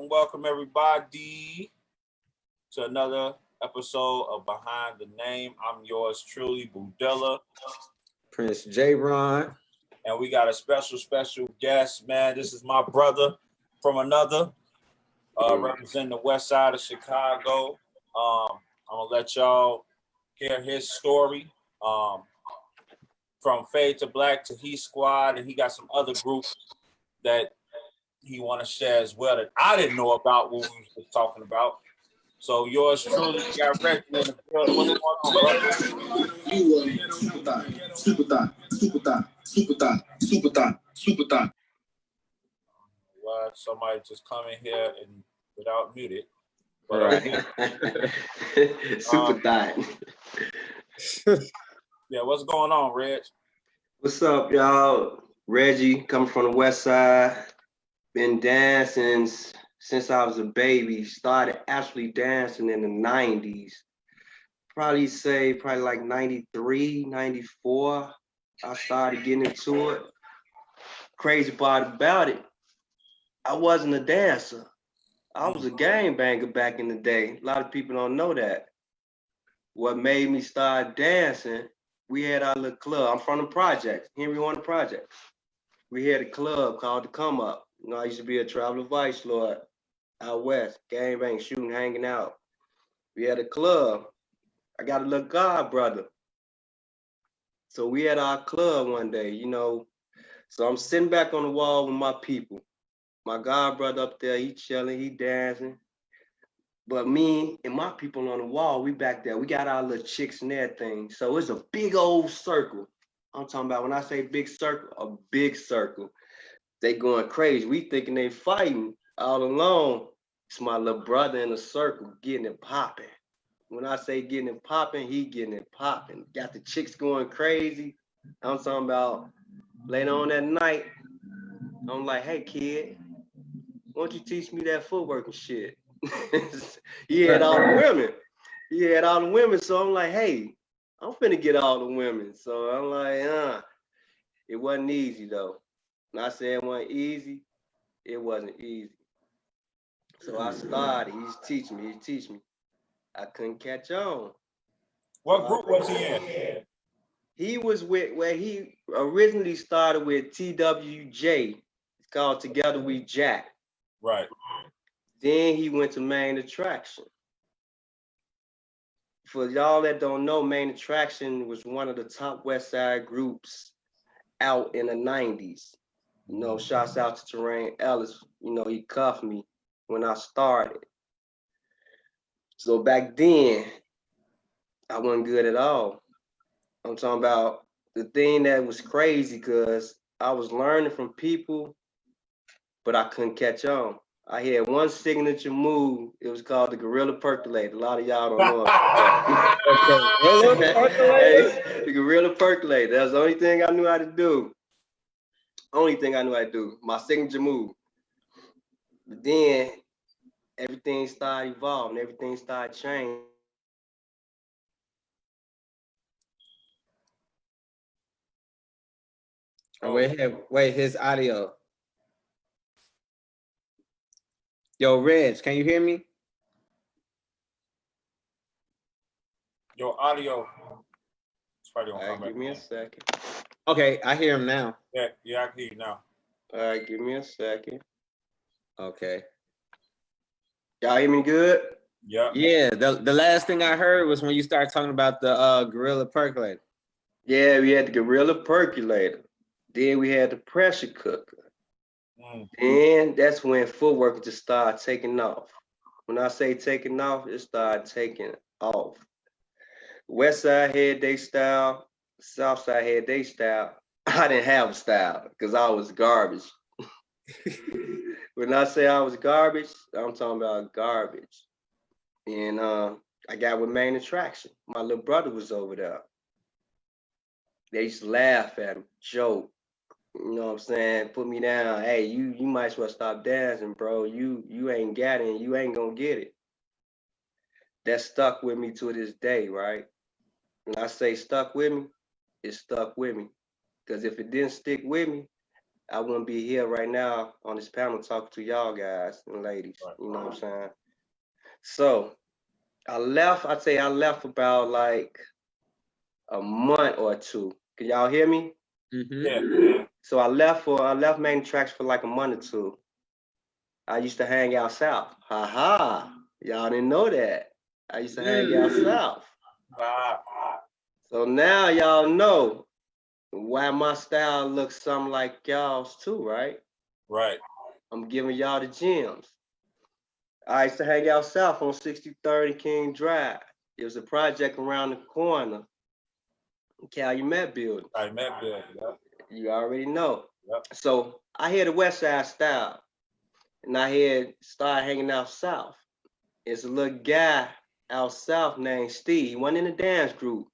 Welcome everybody to another episode of Behind the Name. I'm yours truly, Budilla. Prince J. Ron. And we got a special guest, man. This is my brother from another, representing the west side of Chicago. I'm going to let y'all hear his story. From Fade to Black to He Squad, and he got some other groups that he want to share as well that I didn't know about what we were talking about. So yours truly, we got Reggie in the building. What's going on, brother? Super. Well, somebody just come in here and without muted. But, right. Super thought. Yeah, what's going on, Reg? What's up, y'all? Reggie, coming from the west side. Been dancing since I was a baby. Started actually dancing in the 90s. Probably like 93, 94. I started getting into it. Crazy part about it, I wasn't a dancer. I was a gangbanger back in the day. A lot of people don't know that. What made me start dancing, we had our little club. I'm from the projects, Henry Warner Project. We had a club called the Come Up. You know, I used to be a traveler vice lord out west, gangbang, shooting, hanging out. We had a club. I got a little god brother. So we had our club one day, you know. So I'm sitting back on the wall with my people. My god brother up there, he chilling, he dancing. But me and my people on the wall, we back there. We got our little chicks and everything. So it's a big old circle. I'm talking about when I say big circle, a big circle. They going crazy. We thinking they fighting all alone. It's my little brother in a circle getting it popping. When I say getting it popping, he getting it popping. Got the chicks going crazy. I'm talking about later on that night, I'm like, hey kid, why don't you teach me that footworking shit? He had all the women. So I'm like, hey, I'm finna get all the women. So I'm like, it wasn't easy though. When I said it wasn't easy, it wasn't easy. So I started, he's teaching me. I couldn't catch on. What group was he in? He was where he originally started with TWJ. It's called Together We Jack. Right. Then he went to Main Attraction. For y'all that don't know, Main Attraction was one of the top West Side groups out in the 90s. You know, shouts out to Terrain Ellis. You know, he cuffed me when I started. So back then, I wasn't good at all. I'm talking about the thing that was crazy because I was learning from people, but I couldn't catch on. I had one signature move. It was called the Gorilla Percolator. A lot of y'all don't know it. The Gorilla Percolator. That's the only thing I knew how to do. My signature move. But then everything started evolving. Everything started changing. Wait, his audio. Yo, Reg, can you hear me? Your audio. It's probably gonna come back. Give me a second. Okay, I hear him now. Yeah, I can hear you now. All right, give me a second. Okay. Y'all hear me good? Yeah. Yeah, the last thing I heard was when you started talking about the Gorilla Percolator. Yeah, we had the Gorilla Percolator. Then we had the pressure cooker. And that's when footwork just started taking off. When I say taking off, it started taking off. West side had their style, south side had their style. I didn't have a style because I was garbage. When I say I was garbage, I'm talking about garbage. And I got with Main Attraction. My little brother was over there. They used to laugh at him, joke. You know what I'm saying? Put me down. Hey, you might as well stop dancing, bro. You ain't got it and you ain't gonna get it. That stuck with me to this day, right? When I say stuck with me, it stuck with me. Because if it didn't stick with me, I wouldn't be here right now on this panel talking to y'all guys and ladies. You know what I'm saying? So I left about like a month or two. Can y'all hear me? Yeah. So I left Main Tracks for like a month or two. I used to hang out south. Ha ha. Y'all didn't know that. I used to hang out south. So now y'all know why my style looks something like y'all's too, right? Right. I'm giving y'all the gems. I used to hang out south on 63rd and King Drive. It was a project around the corner. Calumet building. Calumet building, yeah. You already know. Yep. So I had the West Side style, and I had started hanging out south. It's a little guy out south named Steve. He wasn't in the dance group,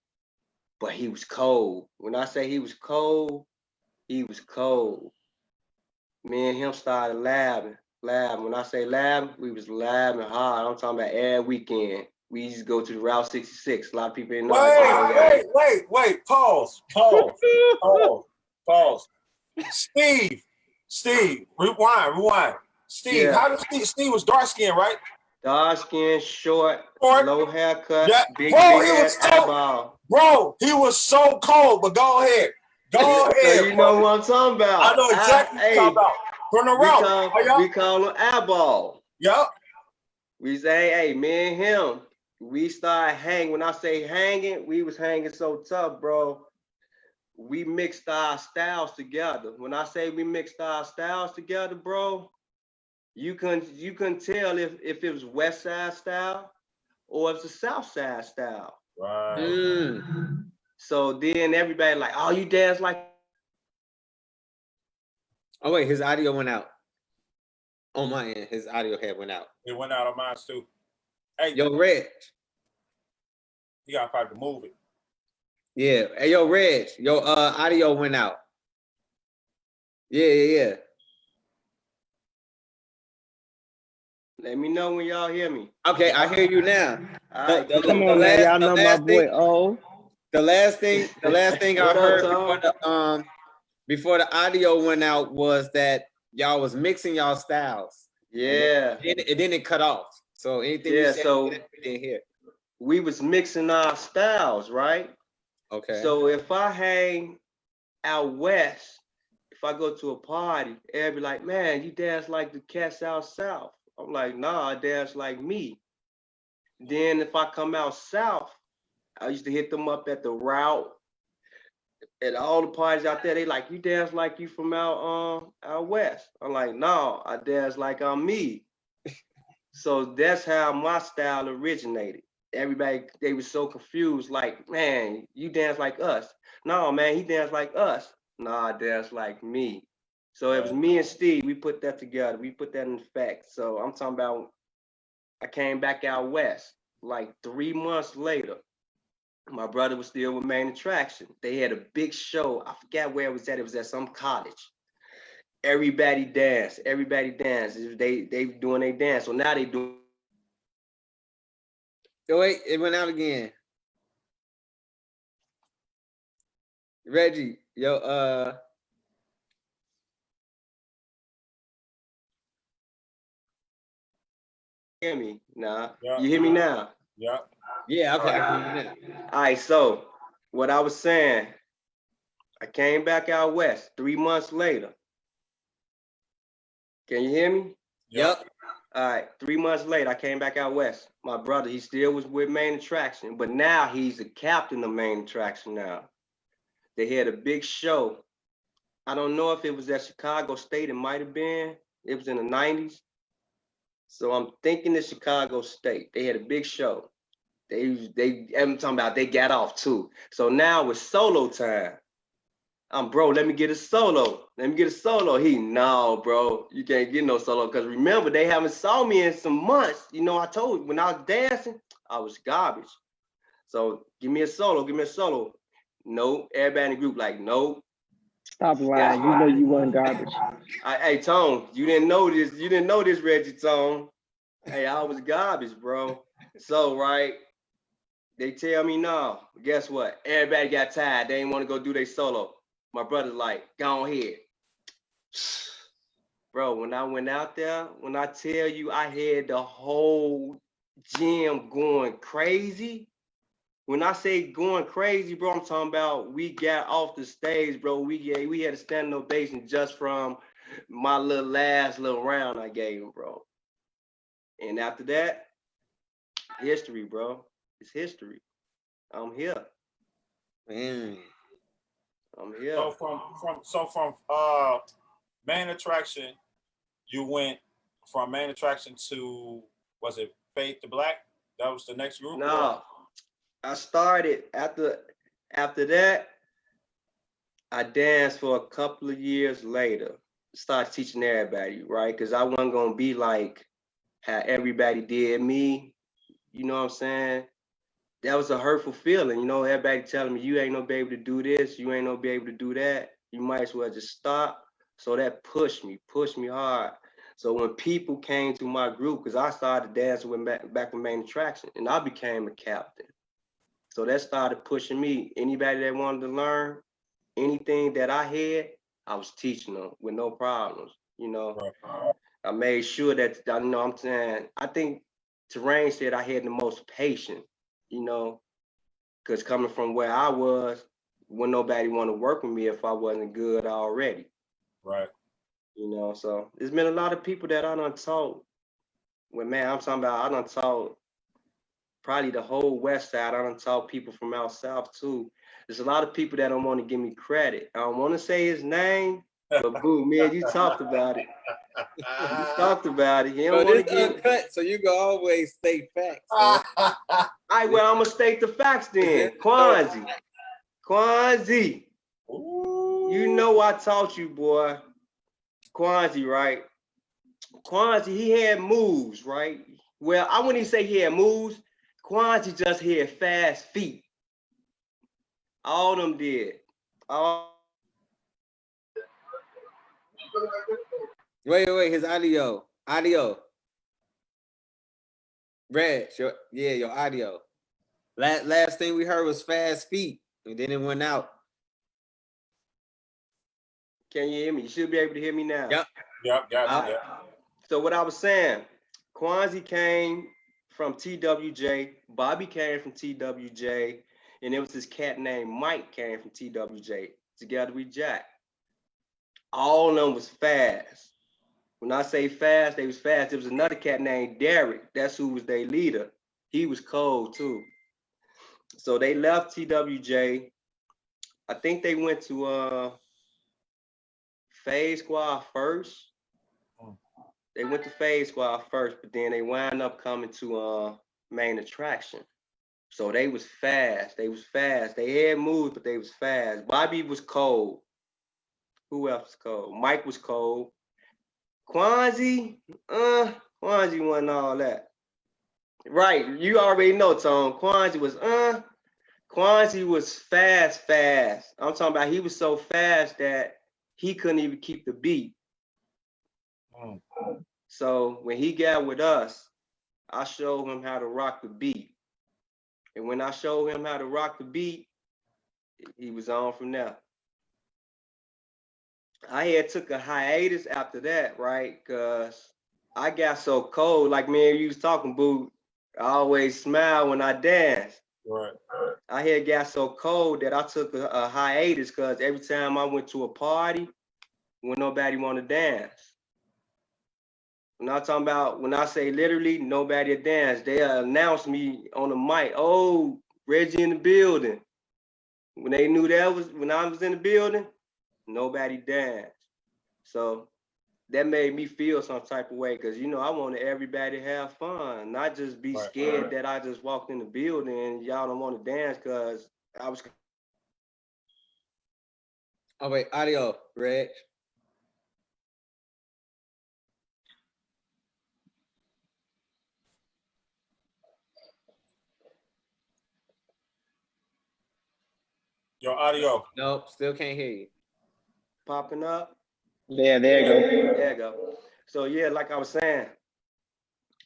but he was cold. When I say he was cold, he was cold. Me and him started laughing. When I say laughing, we was laughing hard. I'm talking about every weekend. We used to go to the Route 66. A lot of people didn't know. Wait. Pause. Steve, rewind. Steve, Yeah. how did Steve was dark skinned, right? Dark skin, short, low haircut, yeah. big ass eyeball. Bro, he was so cold, but go ahead. So you know what I'm talking about. I know exactly what you're talking about. From the route. We call him eyeball. Yep. We say, hey, me and him, we started hanging. When I say hanging, we was hanging so tough, bro. We mixed our styles together. When I say we mixed our styles together, bro, you couldn't tell if it was West Side style or if it's the South Side style. Right. So then everybody like, oh, you dance like. Oh wait, his audio went out. On my end, his audio head went out. It went out on mine too. Hey, yo, Reg. You gotta probably move it. Yeah. Hey, yo, Reg. Your audio went out. Yeah. Let me know when y'all hear me. Okay, I hear you now. Right. Come on, man. Y'all know my boy O. The last thing I heard before the audio went out was that y'all was mixing y'all styles. Yeah. It didn't cut off. So anything you said, so we didn't hear. We was mixing our styles, right? Okay. So if I hang out west, if I go to a party, everybody like, man, you dance like the cats out south. I'm like, nah, I dance like me. Then if I come out south, I used to hit them up at the Route. At all the parties out there, they like, you dance like you from out west. I'm like, no, I dance like I'm me. So that's how my style originated. Everybody, they were so confused, like, man, you dance like us. No, man, he danced like us. No, I dance like me. So it was me and Steve, we put that together. We put that in effect. So I'm talking about, I came back out west, like 3 months later. My brother was still with Main Attraction. They had a big show. I forgot where it was at. It was at some college. Everybody danced. They doing their dance. So now they do. Oh, wait, it went out again. Reggie, yo, hear me now? Yeah. You hear me now? Yeah. Yeah, okay. I can hear you now. All right, so what I was saying, I came back out west 3 months later. Can you hear me? Yep. All right, 3 months later, I came back out west. My brother, he still was with Main Attraction, but now he's the captain of Main Attraction now. They had a big show. I don't know if it was at Chicago State. It might have been. It was in the 90s. So I'm thinking it's Chicago State. They had a big show. I'm talking about they got off too. So now it's solo time. Bro, let me get a solo. He, no, bro, you can't get no solo. Because remember, they haven't saw me in some months. You know, I told you, when I was dancing, I was garbage. So give me a solo, give me a solo. Nope. Everybody in the group like, nope. Stop lying. You know you wasn't garbage. Hey, Tone, you didn't know this. You didn't know this, Reggie, Tone. Hey, I was garbage, bro. So, right, they tell me no. Guess what? Everybody got tired. They didn't want to go do their solo. My brother's like, go ahead. Bro, when I went out there, when I tell you I had the whole gym going crazy. When I say going crazy, bro, I'm talking about we got off the stage, bro. We had a standing ovation just from my last little round I gave him, bro. And after that, history, bro. It's history. I'm here. Man. I'm here. So from main attraction, you went from main attraction to, was it Fade to Black? That was the next group? No. I started after that, I danced for a couple of years later. Started teaching everybody, right? Because I wasn't gonna be like how everybody did me. You know what I'm saying? That was a hurtful feeling. You know, everybody telling me you ain't no be able to do this, you ain't no be able to do that. You might as well just stop. So that pushed me hard. So when people came to my group, because I started dancing with back with main attraction, and I became a captain. So that started pushing me. Anybody that wanted to learn anything that I had, I was teaching them with no problems. You know, Right. I made sure that, you know what I'm saying, I think Terrain said I had the most patience, you know, because coming from where I was, wouldn't nobody want to work with me if I wasn't good already. Right. You know, so there's been a lot of people that I done taught. When, man, I'm talking about, I done taught probably the whole West Side. I done taught people from out South too. There's a lot of people that don't want to give me credit. I don't want to say his name, but boo, man, you talked about it. You talked about it. He don't want to give cut, so you can always state facts. All right, well, I'm gonna state the facts then. Kwanzi. You know I taught you, boy. Kwanzi, right? Kwanzi, he had moves, right? Well, I wouldn't even say he had moves. Kwanzi just had fast feet. All them did. Wait, his audio. Reg, your audio. Last thing we heard was fast feet, and then it went out. Can you hear me? You should be able to hear me now. Yep. So what I was saying, Kwanzi came from TWJ, Bobby came from TWJ, and there was this cat named Mike came from TWJ. Together we Jack. All of them was fast. When I say fast, they was fast. There was another cat named Derek. That's who was their leader. He was cold too. So they left TWJ. I think they went to Phase Squad first. They went to Phase Squad first, but then they wound up coming to main attraction. So they was fast. They had moves, but they was fast. Bobby was cold. Who else was cold? Mike was cold. Kwanzi wasn't all that. Right, you already know, Tone. Kwanzi was fast. I'm talking about he was so fast that he couldn't even keep the beat. So when he got with us, I showed him how to rock the beat. And when I showed him how to rock the beat, he was on from there. I had took a hiatus after that, right? Because I got so cold. Like me and you was talking, boo. I always smile when I dance. Right. I had got so cold that I took a hiatus because every time I went to a party, when nobody want to dance. When I'm talking about, when I say literally nobody to dance, they announced me on the mic, oh, Reggie in the building. When they knew that was, when I was in the building, nobody danced. So that made me feel some type of way because, you know, I wanted everybody to have fun, not just be scared that I just walked in the building and y'all don't want to dance because I was. Oh, wait, audio, Reg. Your audio. Nope, still can't hear you. Popping up. Yeah, there you go. There you go. So yeah, like I was saying,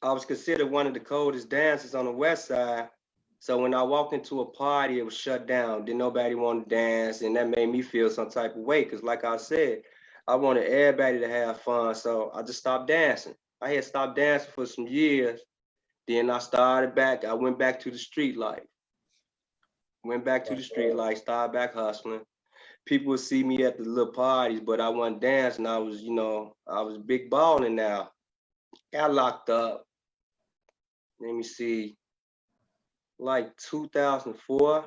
I was considered one of the coldest dancers on the West Side. So when I walked into a party, it was shut down. Didn't nobody want to dance, and that made me feel some type of way. Cause like I said, I wanted everybody to have fun. So I just stopped dancing. I had stopped dancing for some years. Then I started back. I went back to the street life. Started back hustling. People would see me at the little parties, but I wasn't dancing. I was, I was big balling now. Got locked up. Let me see, like 2004.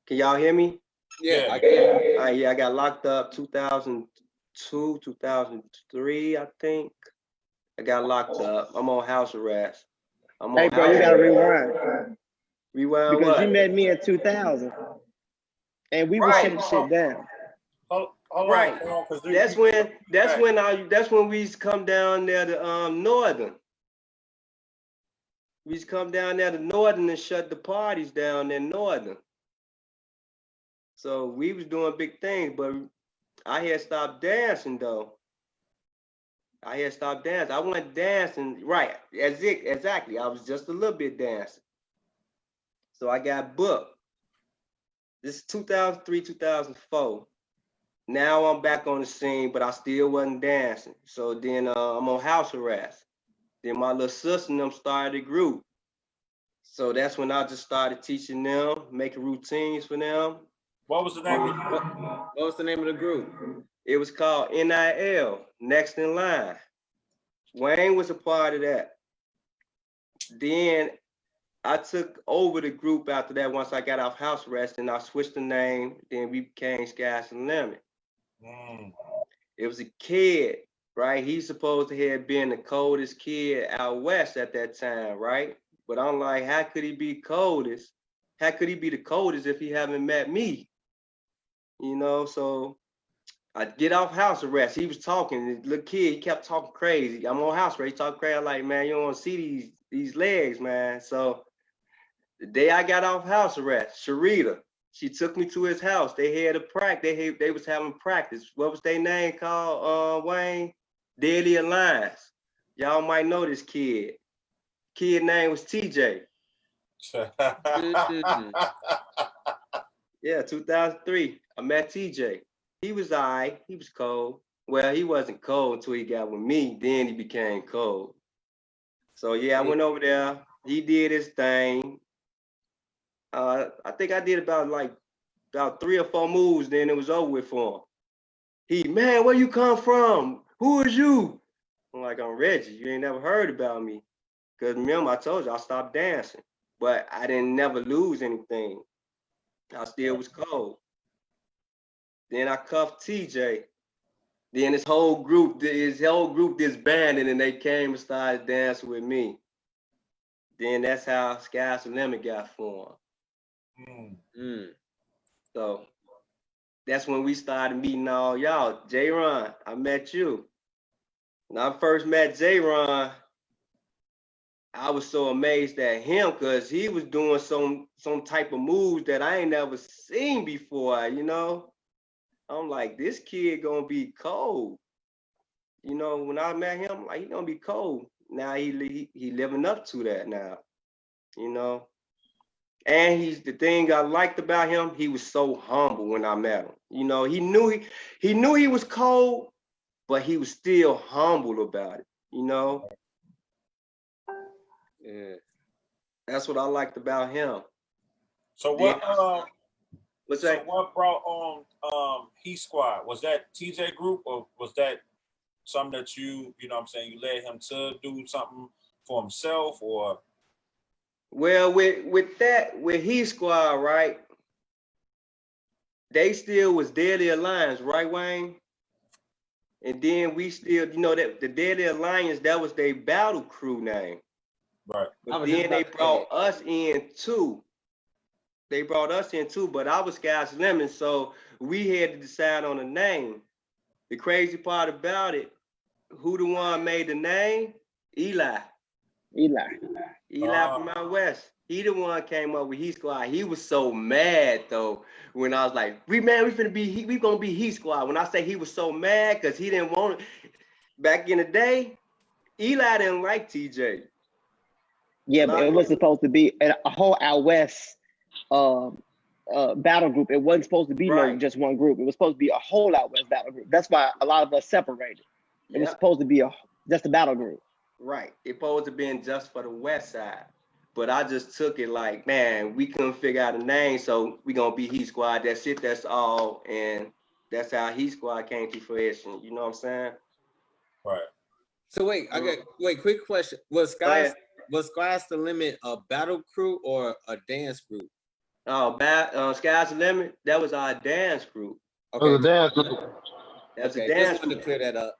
Can y'all hear me? Yeah, I can. Yeah, I got locked up 2002, 2003, I think. I got locked up. I'm on house arrest. Hey, bro, you gotta rewind. Rewind Because what? you met me in 2000. And we were shutting shit down. Hold right. on, That's when we used to come down there to Northern. We used to come down there to Northern and shut the parties down in Northern. So we was doing big things, but I had stopped dancing though. I wasn't dancing, right, exactly. I was just a little bit dancing. So I got booked. This is 2003, 2004. Now I'm back on the scene, but I still wasn't dancing. So then I'm on house arrest. Then my little sister and them started a group. So that's when I just started teaching them, making routines for them. What was the name of the group? What was the name of the group? It was called NIL, Next in Line. Wayne was a part of that. Then I took over the group after that once I got off house arrest, and I switched the name. Then we became Skies and Lemon. It was a kid, right? He's supposed to have been the coldest kid out west at that time, right? But I'm like, how could he be coldest? How could he be the coldest if he haven't met me? So I get off house arrest. He was talking, the little kid, he kept talking crazy. I'm on house arrest, he talking crazy. I'm like, man, you don't want to see these legs, man. So the day I got off house arrest, Sharita, she took me to his house. They had a practice. They was having practice. What was their name called, Wayne? Deadly Alliance. Y'all might know this kid. Kid name was TJ. Yeah, 2003. I met TJ. He was all right. He was cold. Well, he wasn't cold until he got with me. Then he became cold. So yeah, I went over there. He did his thing. I think I did about 3 or 4 moves. Then it was over with for him. Man, where you come from? Who is you? I'm like, I'm Reggie. You ain't never heard about me. Because remember, I told you I stopped dancing, but I didn't never lose anything. I still was cold. Then I cuffed TJ. Then his whole group disbanded and they came and started dancing with me. Then that's how Skies and Lemon got formed. So that's when we started meeting all y'all. J-Ron, I met you. When I first met J-Ron, I was so amazed at him because he was doing some type of moves that I ain't never seen before, I'm like, this kid gonna be cold. When I met him, like, he gonna be cold. Now he living up to that now, And the thing I liked about him, he was so humble when I met him. He knew he was cold, but he was still humble about it, Yeah. That's what I liked about him. So what what brought on He Squad? Was that TJ group or was that something that you led him to do something for himself or? Well, with He Squad, right? They still was Deadly Alliance, right, Wayne? And then we still, that the Deadly Alliance, that was their battle crew name. Right. But then they brought us in too. But I was Skies Lemon, so we had to decide on a name. The crazy part about it, who the one made the name? Eli. Eli from out west. He the one came up with Heat Squad. He was so mad though when I was like, we gonna be Heat Squad. When I say he was so mad because he didn't want it. Back in the day, Eli didn't like TJ. Yeah, but it was supposed to be a whole out west battle group. It wasn't supposed to be no just one group. It was supposed to be a whole out west battle group. That's why a lot of us separated. It was supposed to be just a battle group. Right. It supposed to be just for the west side. But I just took it like, man, we couldn't figure out a name, so we gonna be Heat Squad. That's it, that's all. And that's how Heat Squad came to fruition. You know what I'm saying? Right. So wait, quick question. Was Sky's the Limit a battle crew or a dance group? Oh, Sky's the Limit, that was our dance group. Okay. It was a dance group. That's a dance group. To clear that up.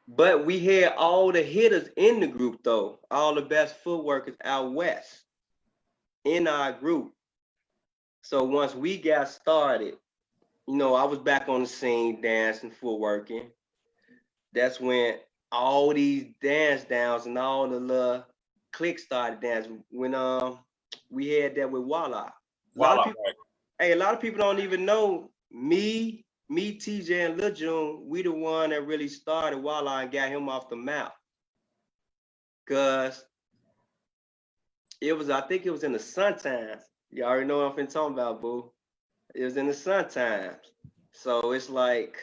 But we had all the hitters in the group though. All the best footworkers out west in our group. So once we got started, you know, I was back on the scene dancing, footworking. That's when all these dance downs and all the little cliques started dancing. When we had that with Walla. A lot of people don't even know me, TJ, and Lil June. We the one that really started Walla and got him off the map. Cause I think it was in the Sun Times. You already know what I'm talking about, boo. It was in the Sun Times. So it's like,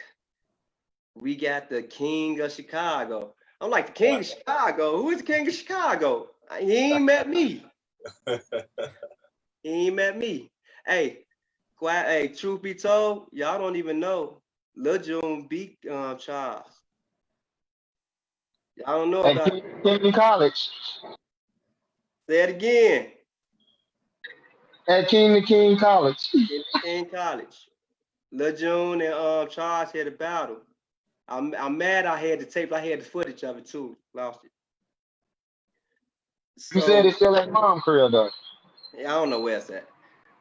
we got the king of Chicago. I'm like, the king of Chicago? Who is the king of Chicago? He ain't met me. He ain't met me. Hey, truth be told, y'all don't even know. Lil June beat Charles. Y'all don't know about King College. Say it again. At King College. King College. Lil June and Charles had a battle. I'm mad I had the tape. I had the footage of it too. Lost it. So, You said it's still at mom career though. I don't know where it's at.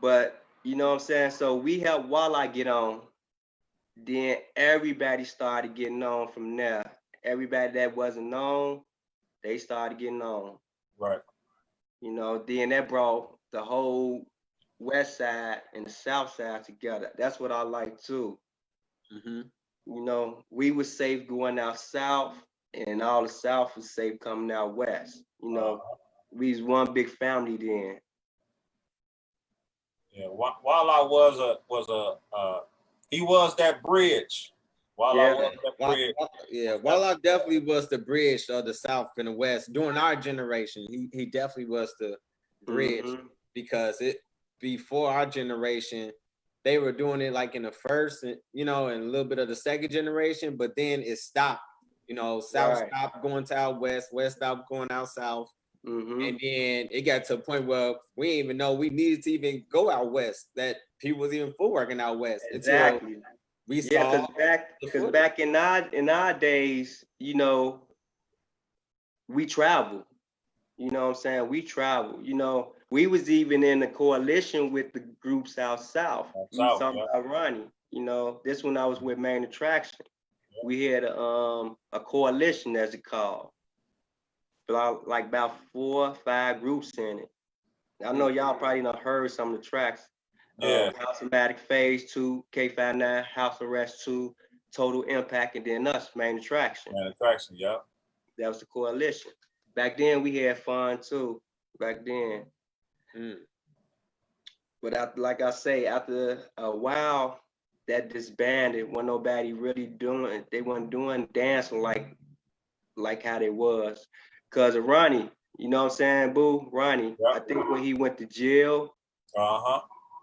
But you know what I'm saying? So we helped Walla get on. Then everybody started getting on from there. Everybody that wasn't known, they started getting on. Right. You know, then that brought the whole west side and the south side together. That's what I like too. Mm-hmm. You know, we were safe going out south, and all the south was safe coming out west. You know, we was one big family then. Yeah, Walla he was that bridge. Walla definitely was the bridge of the South and the West during our generation. He definitely was the bridge because before our generation, they were doing it like in the first, you know, and a little bit of the second generation, but then it stopped. You know, South stopped going to out West stopped going out South. And then it got to a point where we didn't even know we needed to even go out West, that people was even footworking out West. Exactly. We saw because back in our days, you know, we traveled. You know what I'm saying? We traveled. You know, we was even in a coalition with the groups out south. We was talking about Ronnie. You know, this one I was with Main Attraction. We had a coalition, as it called. Like about 4 or 5 groups in it. I know y'all probably not heard some of the tracks. House-O-Matic Phase 2, K59, House Arrest 2, Total Impact, and then us, Main Attraction. Main Attraction, yeah. That was the coalition. Back then we had fun too. Back then. But after, like I say, after a while, that disbanded. Wasn't nobody really doing. They weren't doing dancing like how they was. Cause of Ronnie, you know what I'm saying, boo? Ronnie, I think when he went to jail,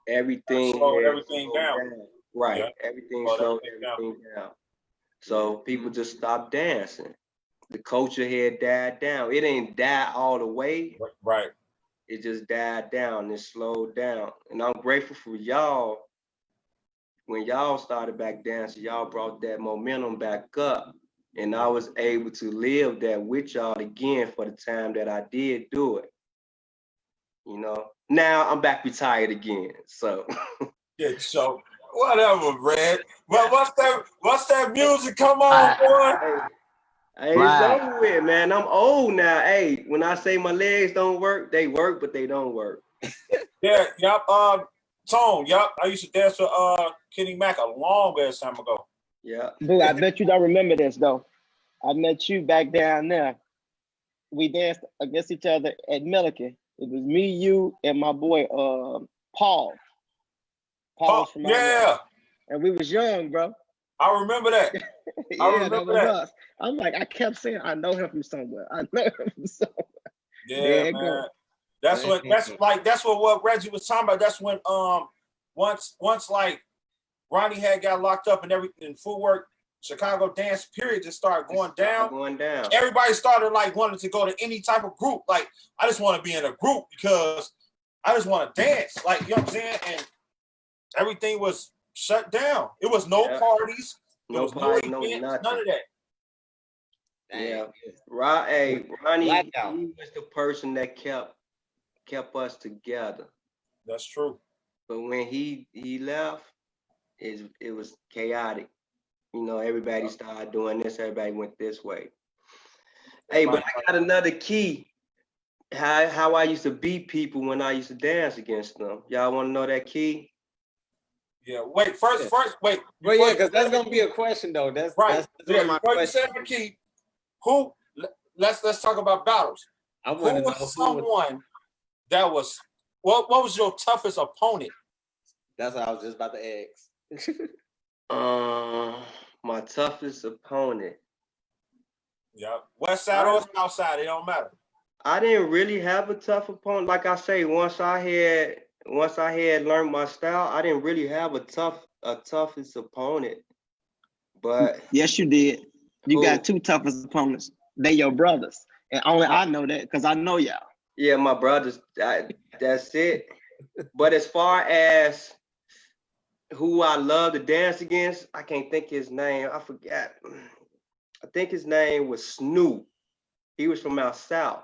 everything slowed everything down. Right, everything slowed everything down. So people just stopped dancing. The culture had died down. It ain't died all the way. Right. It just died down and slowed down. And I'm grateful for y'all. When y'all started back dancing, y'all brought that momentum back up. And I was able to live that with y'all again for the time that I did do it. You know, now I'm back retired again. So yeah, so whatever, Red. But what's that music? Come on, boy. It's over with, man. I'm old now. Hey, when I say my legs don't work, they work, but they don't work. Yeah, yep. Tone, yep. I used to dance for Kenny Mack a long ass time ago. Yeah. Boo, I bet you don't remember this though. I met you back down there. We danced against each other at Milliken. It was me, you, and my boy Paul. Paul's from out there. And we was young, bro. I remember that. Yeah, that was us. I'm like, I kept saying, I know him from somewhere. I know him from somewhere. Yeah, man. That's what Reggie was talking about. That's when once like Ronnie had got locked up and everything, Footwork, Chicago dance period just started going down. Everybody started like wanting to go to any type of group. Like, I just want to be in a group because I just want to dance. Like, you know what I'm saying? And everything was shut down. It was no parties. There was no events, none of that. Yeah. Ronnie, he was the person that kept us together. That's true. But when he left, it was chaotic. You know, everybody started doing this, everybody went this way. Hey, but I got another key. How I used to beat people when I used to dance against them. Y'all want to know that key? Yeah, wait, first, wait. Well, yeah, because that's gonna be a question though. That's right. That's my question. You said the key. Who? Let's talk about battles. I want to know someone that was. What was your toughest opponent? That's what I was just about to ask. My toughest opponent. Yeah, west side or south side, it don't matter. I didn't really have a tough opponent. Like I say, once I had learned my style, I didn't really have a toughest opponent. But yes, you did. You got two toughest opponents. They your brothers, and only I know that because I know y'all. Yeah, my brothers. That's it. But as far as who I love to dance against, I can't think his name. I forgot. I think his name was Snoop. He was from out south.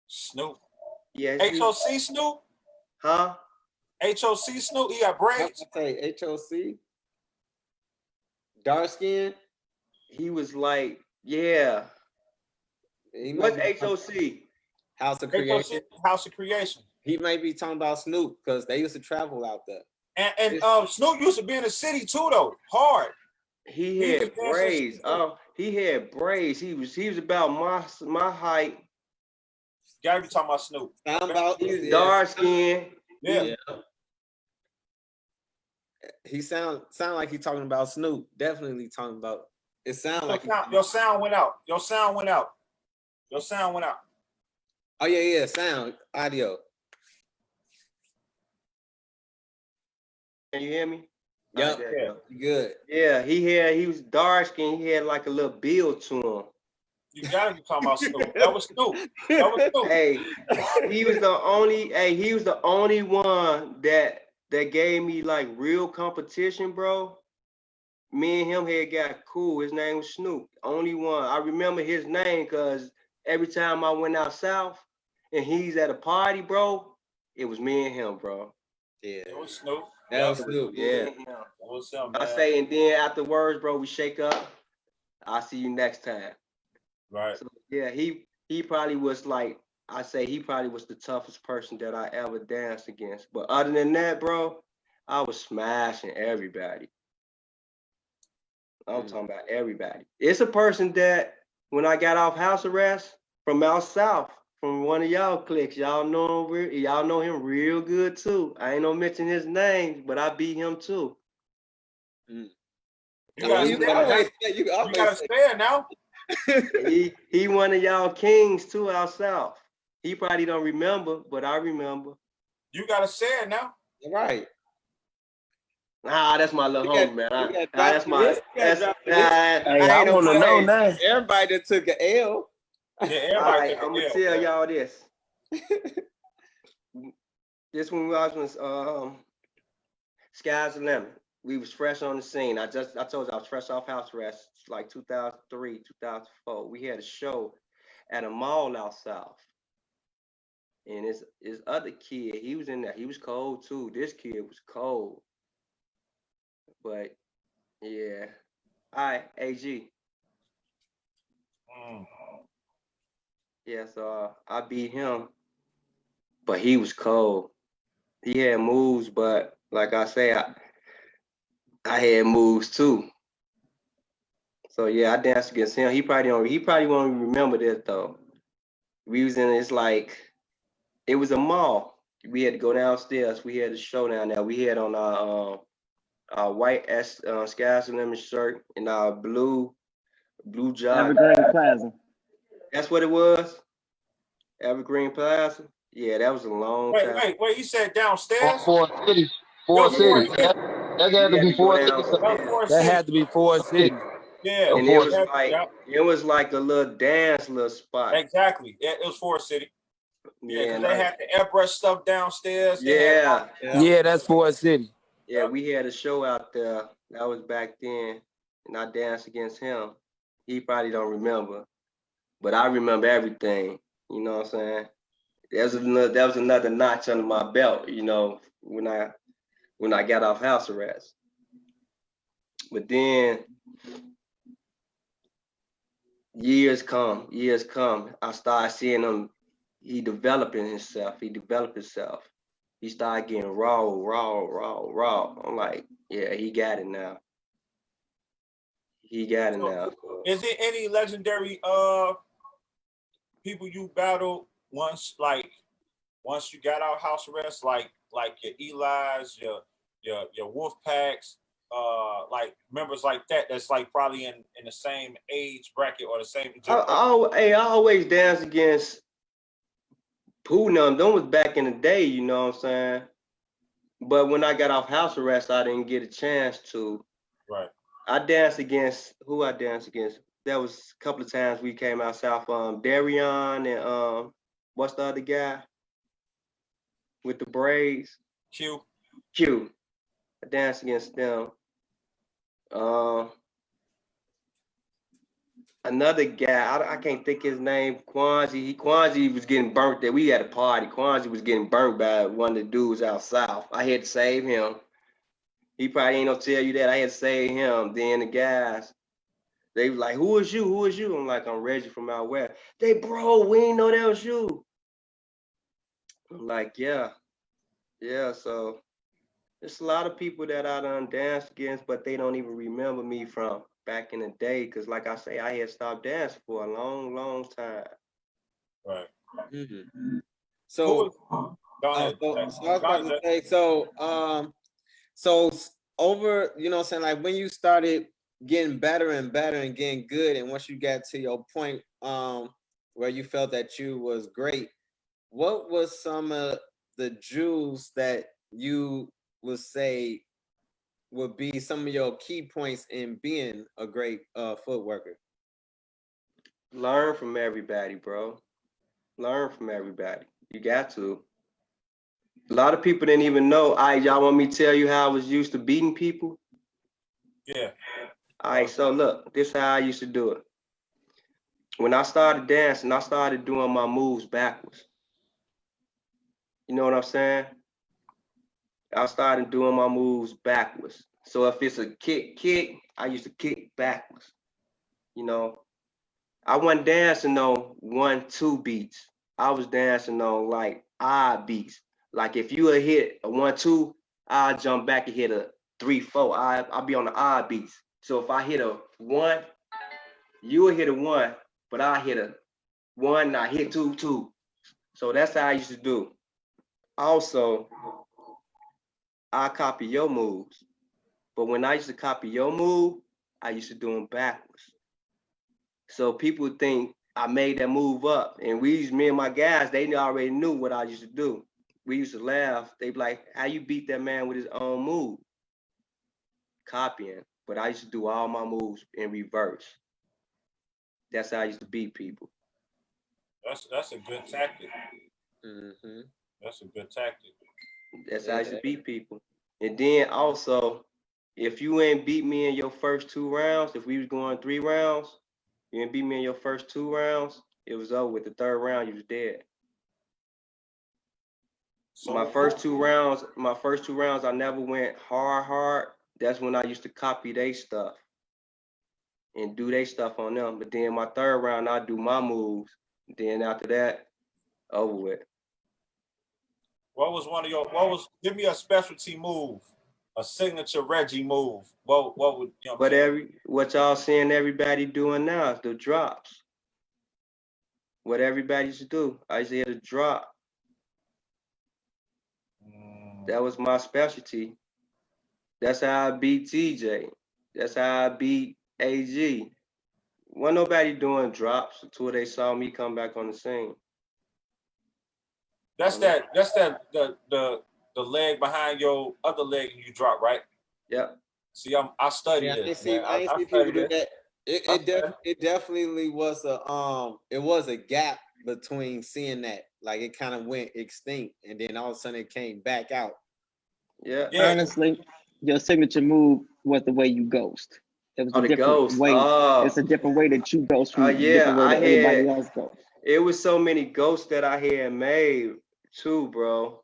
Snoop. Yeah. HOC Snoop? Huh? HOC Snoop? He got braids? I say HOC. Dark skin. He was like, yeah. What's HOC? House of Creation. House of Creation. He may be talking about Snoop because they used to travel out there. And Snoop used to be in the city too, though. Hard. He had braids. Oh, he had braids. He was about my height. Gotta be talking about Snoop. He was dark skin. Yeah. He sound like he talking about Snoop. Definitely talking about. It sound like your sound went out. Your sound went out. Oh yeah, sound audio. Can you hear me? Yep. Yeah. Good. Yeah, he was dark skin. He had like a little build to him. You gotta be talking about Snoop. That was Snoop. Hey, he was the only one that gave me like real competition, bro. Me and him had got cool. His name was Snoop. Only one. I remember his name because every time I went out south and he's at a party, bro, it was me and him, bro. Yeah. It was Snoop. That was Snoop. Yeah. That was him, I say, and then afterwards, bro, we shake up. I'll see you next time. Right. So, yeah, he probably was like, I say he probably was the toughest person that I ever danced against. But other than that, bro, I was smashing everybody. I'm talking about everybody. It's a person that when I got off house arrest from out south, from one of y'all cliques, y'all know him real good too. I ain't gonna mention his name, but I beat him too. You gotta spare now. he one of y'all kings too out south. He probably don't remember, but I remember. You gotta say it now. Right. Nah, that's my little homie, man. I want to know now. Everybody that took an L. Yeah, everybody. I'm gonna tell y'all this. This when we was Sky's the Limit. We was fresh on the scene. I told you I was fresh off house arrest, like 2003, 2004. We had a show at a mall out south. And his other kid, he was in there. He was cold too. This kid was cold. But yeah. All right, AG. Yeah, so I beat him, but he was cold. He had moves, but like I say, I had moves too. So yeah, I danced against him. He probably won't even remember this though. We was in it's like it was a mall. We had to go downstairs. We had a show down there. We had on our white Skies Lemon shirt and our blue joggers. Evergreen Plaza. That's what it was. Evergreen Plaza. Yeah, that was a long time. Wait. You said downstairs? Ford City. Yo, Ford Yeah, City. That got we to had be to go Ford City. That was downstairs. Forest That City. had to be Forest City. Yeah. And Forest it was like a little dance little spot. Exactly. Yeah, it was Forest City. Yeah, Yeah, because they had the airbrush stuff downstairs. yeah, Yeah, that's Forest City. yeah. We had a show out there. That was back then, and I danced against him. He probably don't remember, but I remember everything. You know what I'm saying? That was another notch under my belt. You know, when I got off house arrest. But then years come. I started seeing him. He developed himself. He started getting raw. I'm like, yeah, he got it now. Is there any legendary people you battled once you got out house arrest, like your Eli's, your Wolf Packs, like members like that that's like probably in the same age bracket or the same I always danced against Pooh them. Them was back in the day, you know what I'm saying? But when I got off house arrest, I didn't get a chance to. Right. I danced against who I danced against. There was a couple of times we came out south. Darion and what's the other guy with the braids? Q. I danced against them. Another guy, I can't think his name. Kwanzi was getting burnt there. We had a party. Kwanzi was getting burnt by one of the dudes out south. I had to save him. He probably ain't gonna tell you that. I had to save him. Then the guys, they was like, who is you? I'm like, I'm Reggie from out west. They, bro, we ain't know that was you. I'm like, yeah. So there's a lot of people that I done danced against, but they don't even remember me from back in the day. Cause like I say, I had stopped dancing for a long time. Right. Mm-hmm. So, go ahead. so I was about to say, so over, you know what I'm saying, like when you started getting better and better and getting good, and once you got to your point where you felt that you was great, what was some of the jewels that you would say would be some of your key points in being a great footworker? Learn from everybody, bro. Learn from everybody. You got to. A lot of people didn't even know. All right, y'all want me to tell you how I was used to beating people? Yeah. All right, so look, this is how I used to do it. When I started dancing, I started doing my moves backwards. You know what I'm saying? I started doing my moves backwards. So if it's a kick, I used to kick backwards. You know, I wasn't dancing on 1-2 beats. I was dancing on like odd beats. Like if you would hit a 1-2, I'll jump back and hit a 3-4. I'll be on the odd beats. So if I hit a 1, you will hit a 1, but I hit a 1 and I hit 2. So that's how I used to do. Also, I copy your moves. But when I used to copy your move, I used to do them backwards. So people think I made that move up. And me and my guys, they already knew what I used to do. We used to laugh. They'd be like, how you beat that man with his own move? Copying. But I used to do all my moves in reverse. That's how I used to beat people. That's a good tactic. Mm-hmm. That's a good tactic. That's how I used to beat people. And then also, if you ain't beat me in your first 2 rounds, if we was going 3 rounds, you ain't beat me in your first 2 rounds, it was over with. The 3rd round, you was dead. So my first two rounds, I never went hard. That's when I used to copy their stuff. and do their stuff on them. But then my third round, I do my moves. Then after that, over with. Give me a specialty move, a signature Reggie move. What would, you know? What y'all seeing everybody doing now is the drops. What everybody used to do. I used to hit a drop. That was my specialty. That's how I beat TJ. That's how I beat AG. Wasn't nobody doing drops until they saw me come back on the scene. That's the leg behind your other leg and you drop, right? Yep. See, I studied it. I ain't see people do that. It definitely was a gap between seeing that. Like it kind of went extinct and then all of a sudden it came back out. Yeah. Honestly, your signature move was the way you ghost. It was a the different ghost. way. Oh. It's a different way that you ghost from Oh, the yeah, different way that everybody else goes. It was so many ghosts that I had made too, bro.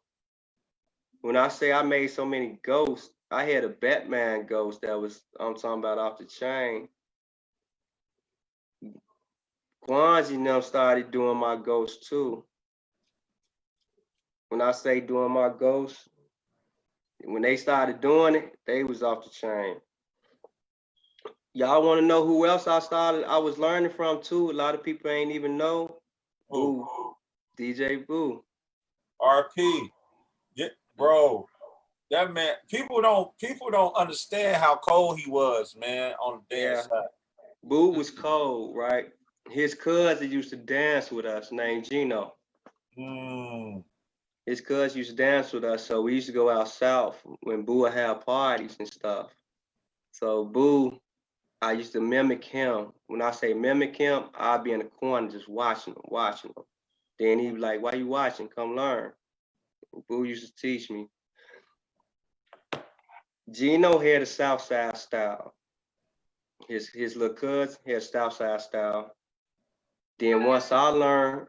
When I say I made so many ghosts, I had a Batman ghost that was, I'm talking about, off the chain. Kwanzi and them started doing my ghosts too. When I say doing my ghosts, when they started doing it, they was off the chain. Y'all want to know who else I was learning from too? A lot of people ain't even know. Boo. DJ Boo. RP. Yeah, bro. That man, people don't understand how cold he was, man, on the dance side. Boo was cold, right? His cousin used to dance with us named Gino. His cousin used to dance with us, so we used to go out south when Boo would have parties and stuff. So Boo, I used to mimic him. When I say mimic him, I'd be in the corner just watching him. Then he'd be like, "Why you watching? Come learn." Boo used to teach me. Gino had a South Side style. His little cousin had South Side style. Then once I learned,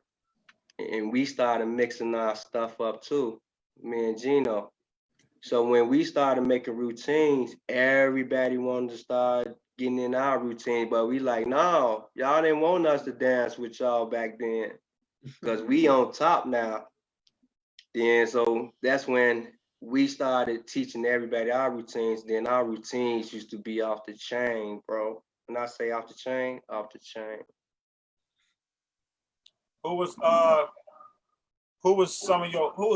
and we started mixing our stuff up too, me and Gino. So when we started making routines, everybody wanted to start getting in our routine, but we like, no, y'all didn't want us to dance with y'all back then, because we on top now. Then so that's when we started teaching everybody our routines. Then our routines used to be off the chain, bro. When I say off the chain, off the chain. Who was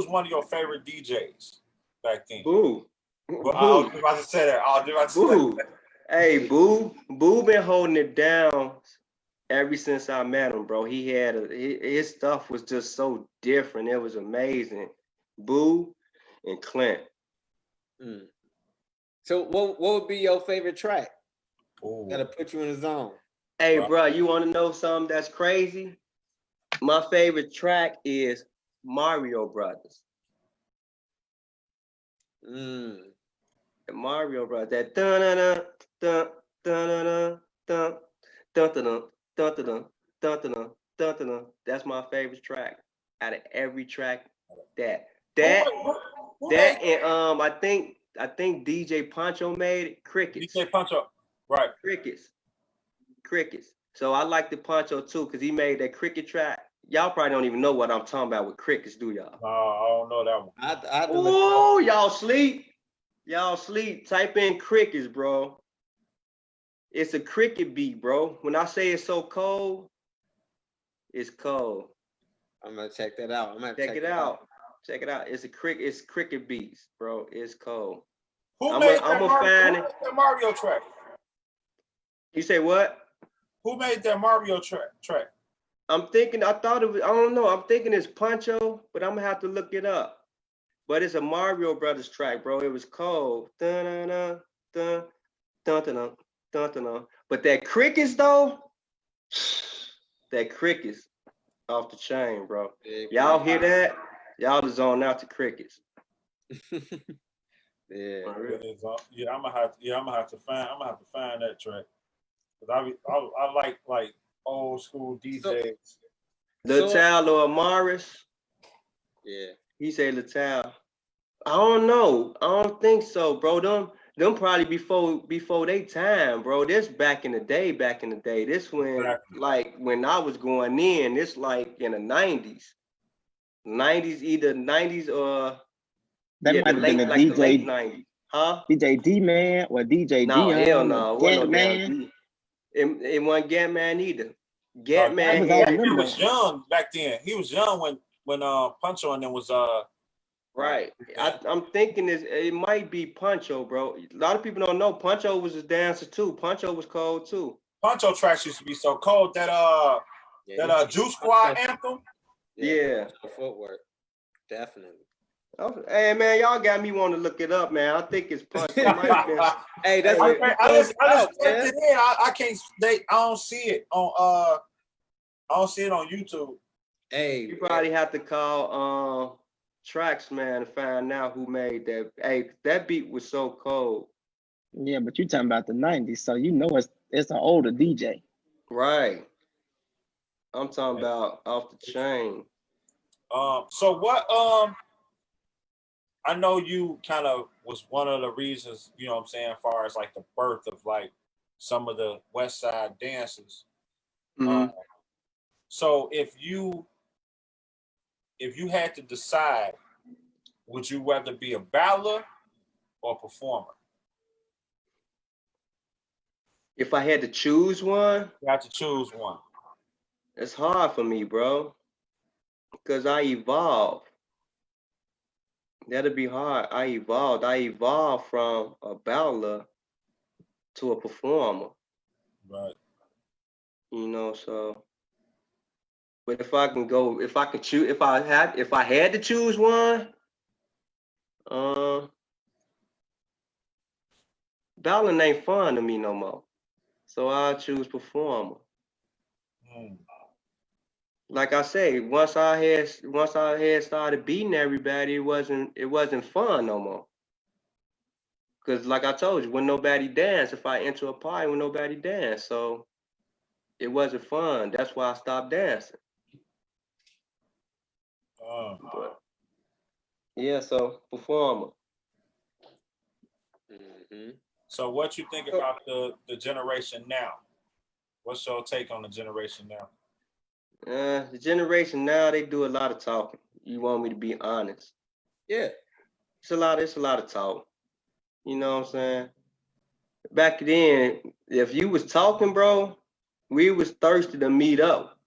one of your favorite DJs back then? Boo. Well, I was about to say that. Boo. Hey, Boo been holding it down ever since I met him, bro. He had his stuff was just so different. It was amazing. Boo and Clint. So what would be your favorite track? Ooh. That'll put you in the zone. Hey, bro, you want to know something that's crazy? My favorite track is Mario Brothers. The Mario Brothers. That dun dun dun dun dun dun dun dun dun dun. That's my favorite track out of every track. That and I think DJ Poncho made it. Crickets. DJ Poncho, right? Crickets. So I like the Poncho too because he made that cricket track. Y'all probably don't even know what I'm talking about with crickets, do y'all? No, I don't know that one. Oh, y'all sleep. Y'all sleep. Type in crickets, bro. It's a cricket beat, bro. When I say it's so cold, it's cold. I'm gonna check that out. Check it out. Check it out. It's cricket beats, bro. It's cold. Who made that Mario track? You say what? Who made that Mario track? I don't know. I'm thinking it's Poncho, but I'm gonna have to look it up. But it's a Mario Brothers track, bro. It was cold. Dun dun dun dun dun dun dun dun. But that crickets though, that crickets off the chain, bro. Y'all hear that? Y'all is on out to crickets. Yeah, I'm gonna have to find that track. Cause I like old school DJs. Latal or Morris? Yeah. He said Latal. I don't know. I don't think so, bro. them probably before they time, bro. This back in the day. This when Exactly. like when I was going in, this like in the 90s. 90s, either 90s or That yeah, might have been a the late DJ 90s. Huh? DJ D Man or DJ No, hell Dion or no. It wasn't no Gat damn Man. D. It wasn't Gatman either. No, It Gatman was all had of them Gatman though. was young back then. He was young when Puncho and them was right. I'm thinking it might be Puncho, bro. A lot of people don't know Puncho was a dancer too. Puncho was cold too. Puncho tracks used to be so cold that Juice Squad anthem. Yeah. Footwork, definitely. Oh, hey man, y'all got me want to look it up, man. I think it's Puncho. It might have been. Hey, that's Hey, what I just out, typed man. it in. I can't. I don't see it on I don't see it on YouTube. Hey, you probably have to call Tracks, man, to find out who made that. Hey, that beat was so cold. Yeah, but you talking about the 90s, so you know it's an older DJ. Right. I'm talking about off the chain. So what I know you kind of was one of the reasons, you know what I'm saying, as far as like the birth of like some of the West Side dances. Mhm. So if you had to decide, would you rather be a battler or a performer? If I had to choose one, You have to choose one. it's hard for me, bro. Because I evolved. That'll be hard. I evolved. I evolved from a battler to a performer. Right. You know, so but if I could choose, if I had to choose one, battling ain't fun to me no more. So I'll choose performer. Like I say, once I had started beating everybody, it wasn't fun no more. Cause like I told you, when nobody dance, if I enter a party when nobody dance, so it wasn't fun. That's why I stopped dancing. But yeah, so performer. Mm-hmm. So what you think about the generation now? What's your take on the generation now? The generation now, they do a lot of talking. You want me to be honest? Yeah. It's a lot of talk. You know what I'm saying? Back then, if you was talking, bro, we was thirsty to meet up.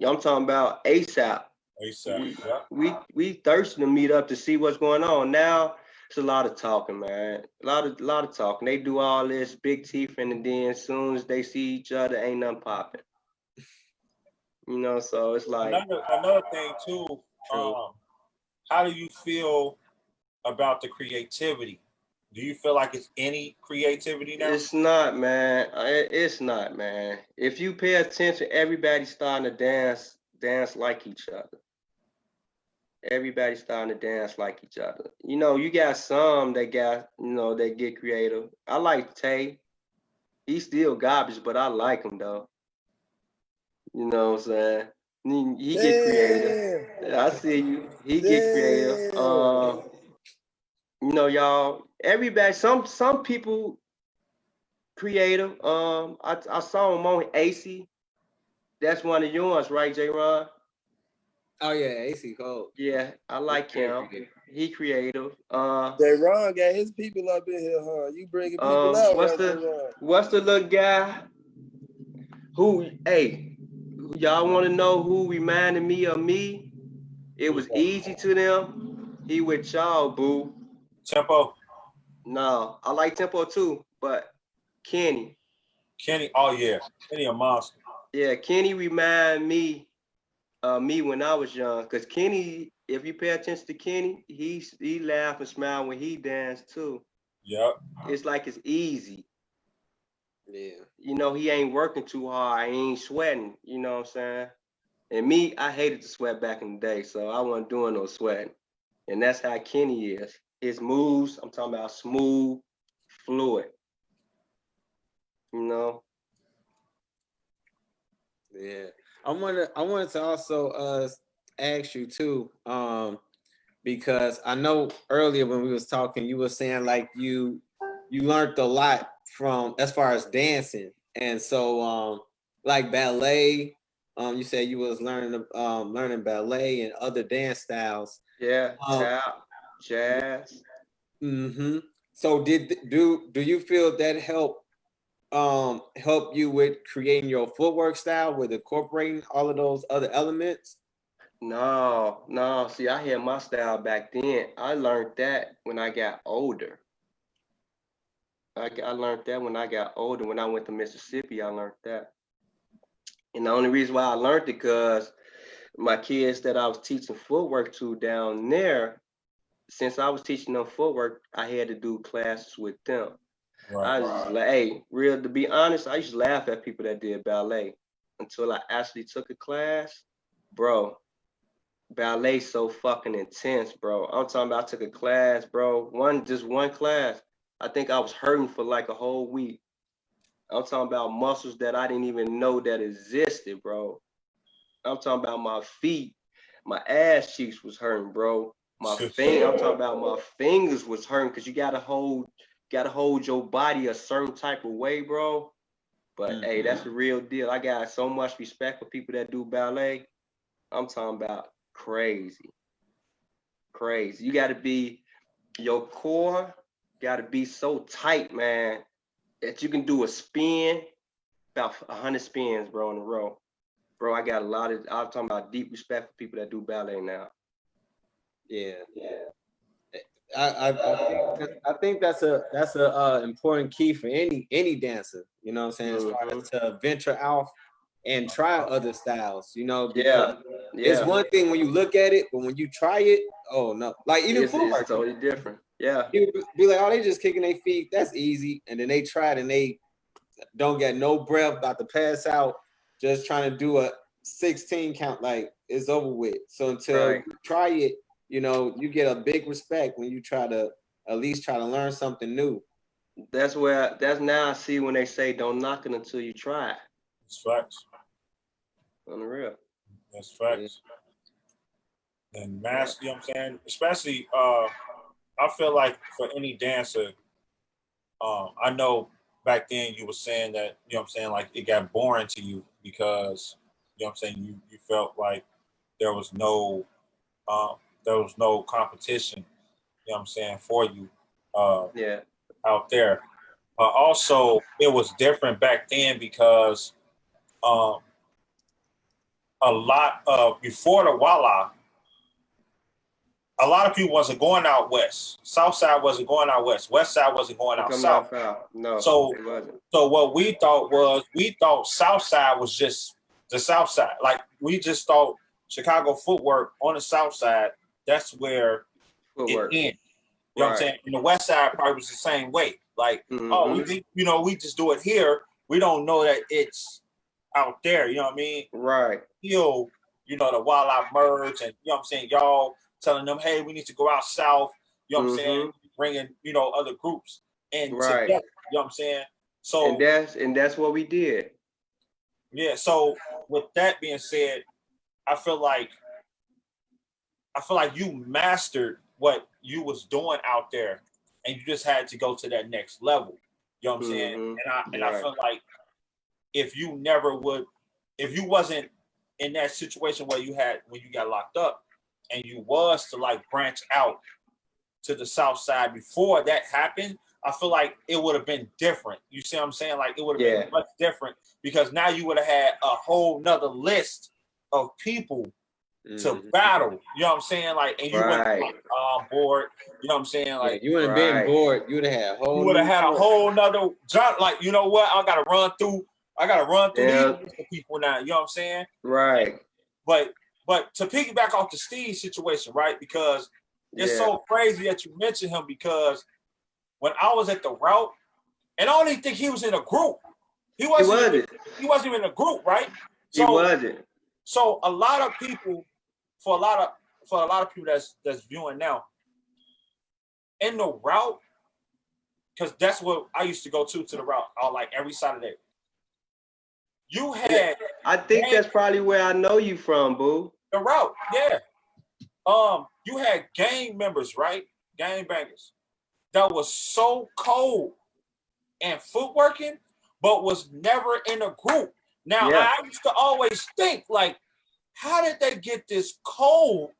I'm talking about ASAP. ASAP. Yeah. We thirsty to meet up to see what's going on. Now it's a lot of talking, man. A lot of talking. They do all this big teeth, and then as soon as they see each other, ain't nothing popping. You know, so it's like another thing too. How do you feel about the creativity? Do you feel like it's any creativity now? It's not, man. It's not, man. If you pay attention, everybody's starting to dance like each other. Everybody's starting to dance like each other. You know, you got some that that get creative. I like Tay. He's still garbage, but I like him though. You know what I'm saying? He get creative. I see you. He get creative. You know, y'all. Everybody. Some people creative. I saw him on AC. That's one of yours, right, J. Ron? Oh yeah, AC Cole. Yeah, I like him. He creative. J. Ron got his people up in here, huh? You bringing people out, right, J. Ron? What's the little guy who? Hey, y'all want to know who reminded me of me? It was easy to them. He with y'all, boo. Tempo. No, I like Tempo too, but Kenny. Kenny, oh yeah, Kenny a monster. Yeah, Kenny remind me of me when I was young. Cause Kenny, if you pay attention to Kenny, he laugh and smile when he dance too. Yep. It's like it's easy. Yeah. You know, he ain't working too hard. He ain't sweating. You know what I'm saying? And me, I hated to sweat back in the day, so I wasn't doing no sweating. And that's how Kenny is. His moves, I'm talking about smooth, fluid. You know? Yeah. I wanted to also ask you too, because I know earlier when we was talking, you were saying like you you learned a lot from as far as dancing, and so like ballet. You said you was learning ballet and other dance styles. Yeah, tap, jazz. Mm-hmm. So do you feel that help you with creating your footwork style with incorporating all of those other elements? No. See, I had my style back then. I learned that when I got older. I learned that when I got older. When I went to Mississippi, I learned that. And the only reason why I learned it because my kids that I was teaching footwork to down there, since I was teaching them footwork, I had to do classes with them. Right. I was just like, hey, real to be honest, I used to laugh at people that did ballet until I actually took a class. Bro, ballet so fucking intense, bro. I'm talking about I took a class, bro. Just one class. I think I was hurting for like a whole week. I'm talking about muscles that I didn't even know that existed, bro. I'm talking about my feet, my ass cheeks was hurting, bro. I'm talking about my fingers was hurting because you gotta hold your body a certain type of way, bro. But hey, that's the real deal. I got so much respect for people that do ballet. I'm talking about crazy. You gotta be your core gotta be so tight, man, that you can do a spin, about 100 spins, bro, in a row. Bro, I'm talking about deep respect for people that do ballet now. Yeah. I think that's a important key for any dancer. You know what I'm saying? As far as to venture out and try other styles. You know, because it's one thing when you look at it, but when you try it, oh no! Like even footwork, it's totally different. Yeah, you be like, oh, they just kicking their feet. That's easy, and then they try it and they don't get no breath, about to pass out, just trying to do a 16 count. Like it's over with. So until you try it, you know, you get a big respect when you try to at least try to learn something new. That's now I see when they say don't knock it until you try it. That's facts. On the real. That's facts. And mass, you know what I'm saying? Especially I feel like for any dancer, I know back then you were saying that, you know what I'm saying, like it got boring to you because, you know what I'm saying, you felt like there was no competition, you know what I'm saying, for you out there. Also, it was different back then because a lot of, before the Walla, a lot of people wasn't going out west. South side wasn't going out west. West side wasn't going out south. No, so it wasn't. So what we thought South side was just the South side. Like we just thought Chicago footwork on the South side, that's where footwork. It ended. You know what I'm saying? And the West side probably was the same way. Like, we just do it here. We don't know that it's out there. You know what I mean? Right. Still, the Wildlife merge, and you know what I'm saying, y'all telling them, hey, we need to go out south. You know what I'm saying? Bringing other groups and together. You know what I'm saying? So and that's what we did. Yeah. So with that being said, I feel like you mastered what you was doing out there, and you just had to go to that next level. You know what I'm saying? And I feel like if you wasn't in that situation when you got locked up, and you was to like branch out to the South side before that happened, I feel like it would have been different. You see what I'm saying? Like it would have been much different because now you would have had a whole nother list of people to battle. You know what I'm saying? Like, and you wouldn't be like, bored. You know what I'm saying? Like you wouldn't have been bored. You would have had a whole nother job. Like, you know what? I gotta run through these people now. You know what I'm saying? Right. But to piggyback off the Steve situation, right? Because it's so crazy that you mentioned him, because when I was at the route, and I don't even think he was in a group. He wasn't even in a group, right? So, he wasn't. So a lot of people, for a lot of people that's viewing now, in the route, because that's what I used to go to the route, like every Saturday. You had, I think that's probably where I know you from, boo. The route, yeah. You had gang members, right? Gang bangers that was so cold and footworking, but was never in a group. Now, Yeah. I used to always think, like, how did they get this code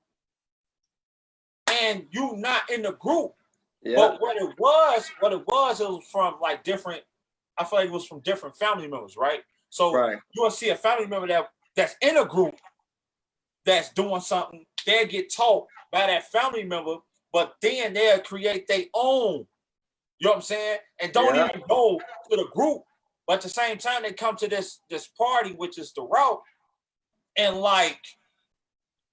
and you not in the group? Yeah. But what it was, it was from like different, I feel like it was from different family members, right? So Right. you'll see a family member that's in a group that's doing something, they'll get taught by that family member, but then they'll create their own, you know what I'm saying? And don't Yeah. even go to the group. But at the same time, they come to this party, which is the route, and like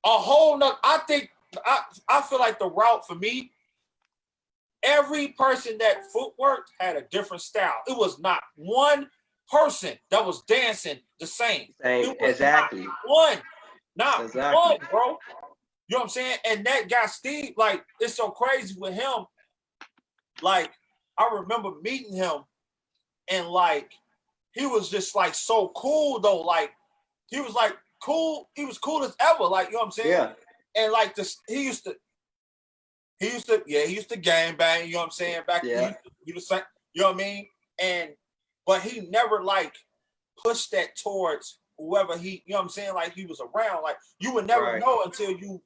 a whole nother, I feel like the route for me, every person that footworked had a different style. It was not one person that was dancing the same. It was Exactly. not Exactly. one, bro. You know what I'm saying? And that guy Steve, like, it's so crazy with him. Like, I remember meeting him, and like, he was just like so cool though. Like, he was like cool. He was cool as ever. Like, you know what I'm saying? Yeah. And like this, he used to gang bang, you know what I'm saying? Back then, he was saying, you know what I mean? But he never like pushed that towards whoever he, you know what I'm saying? Like, he was around. Like, you would never know until you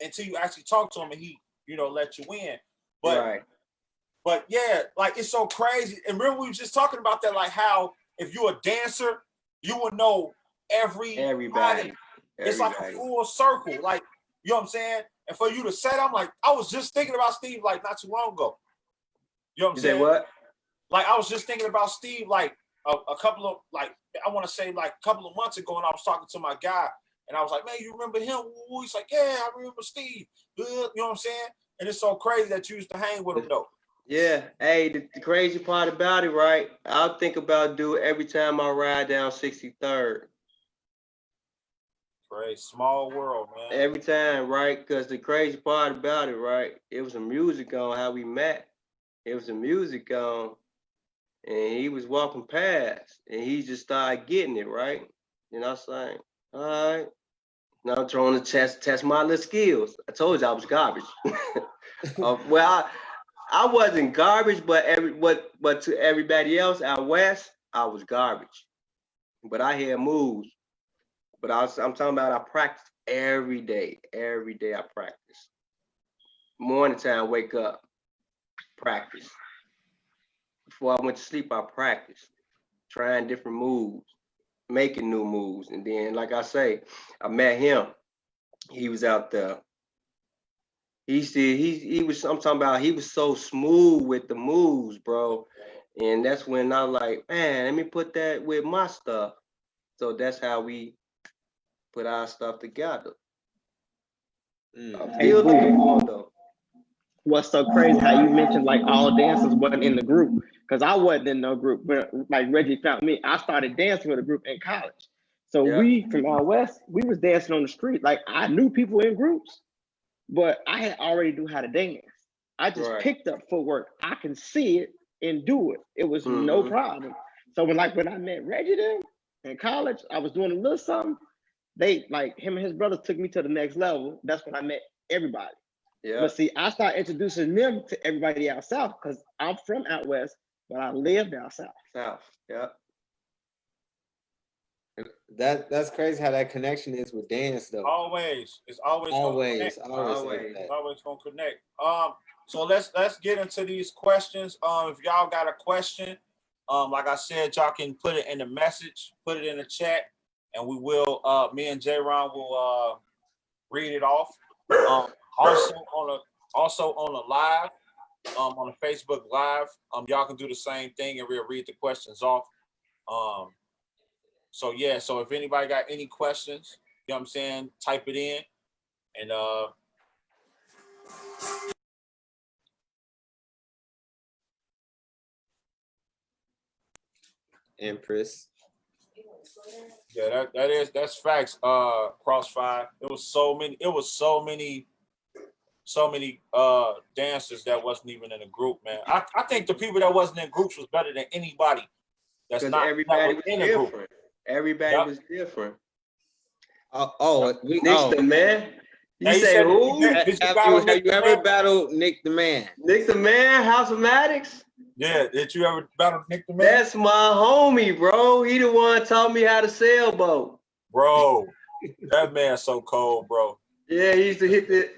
actually talk to him and he, you know, let you in. But yeah, like, it's so crazy. And remember, we were just talking about that, like how if you're a dancer, you would know everybody. It's like a full circle. Like, you know what I'm saying? And for you to say, I'm like, I was just thinking about Steve like not too long ago. You know what I'm saying? You say what? Like, I was just thinking about Steve like a couple of, like, I want to say like a couple of months ago, and I was talking to my guy, and I was like, man, you remember him? He's like, yeah, I remember Steve. You know what I'm saying? And it's so crazy that you used to hang with him though. Yeah. Hey, the crazy part about it, right? I'll think about dude every time I ride down 63rd. Crazy. Small world, man. Every time, right? Because the crazy part about it, right? It was some music on how we met. It was some music on, and he was walking past, and he just started getting it, right? And I was like, all right. Now I'm trying to test my little skills. I told you I was garbage. Well, I wasn't garbage, but to everybody else out west, I was garbage. But I had moves. But I'm talking about I practice every day. Every day I practice. Morning time, wake up, practice. Before I went to sleep, I practiced. Trying different moves, making new moves. And then, like I say, I met him. He was out there. He was, I'm talking about, he was so smooth with the moves, bro. And that's when I was like, man, let me put that with my stuff. So that's how we put our stuff together. I'm still looking for him though. What's so crazy how you mentioned like all dancers wasn't in the group, because I wasn't in no group, but like Reggie found me. I started dancing with a group in college. So we from out west, we was dancing on the street. Like, I knew people in groups, but I had already knew how to dance. I just picked up footwork. I can see it and do it. It was no problem. So when I met Reggie then in college, I was doing a little something. They, like, him and his brothers took me to the next level. That's when I met everybody. Yeah. But see, I started introducing them to everybody out south because I'm from out west, but I lived out south. Yeah. That's crazy how that connection is with dance though. Always. It's always gonna connect. So let's get into these questions. If y'all got a question, like I said, y'all can put it in the message, put it in the chat, and we will me and J-Ron will read it off. Also on the live, on the Facebook Live, y'all can do the same thing and we'll read the questions off. So if anybody got any questions, you know what I'm saying, type it in. And Empress. Yeah, that's facts. Crossfire. It was so many dancers that wasn't even in a group, man. I think the people that wasn't in groups was better than anybody that's not everybody was in different. A group. Everybody was different. Man. You Hey, he say said, who? did you Have battle you Nick the ever Man? battled Nick the Man? Nick the Man, House of Maddox? Yeah, did you ever battle Nick the Man? That's my homie, bro. He the one taught me how to sailboat. Bro, that man's so cold, bro. Yeah, he used to hit the.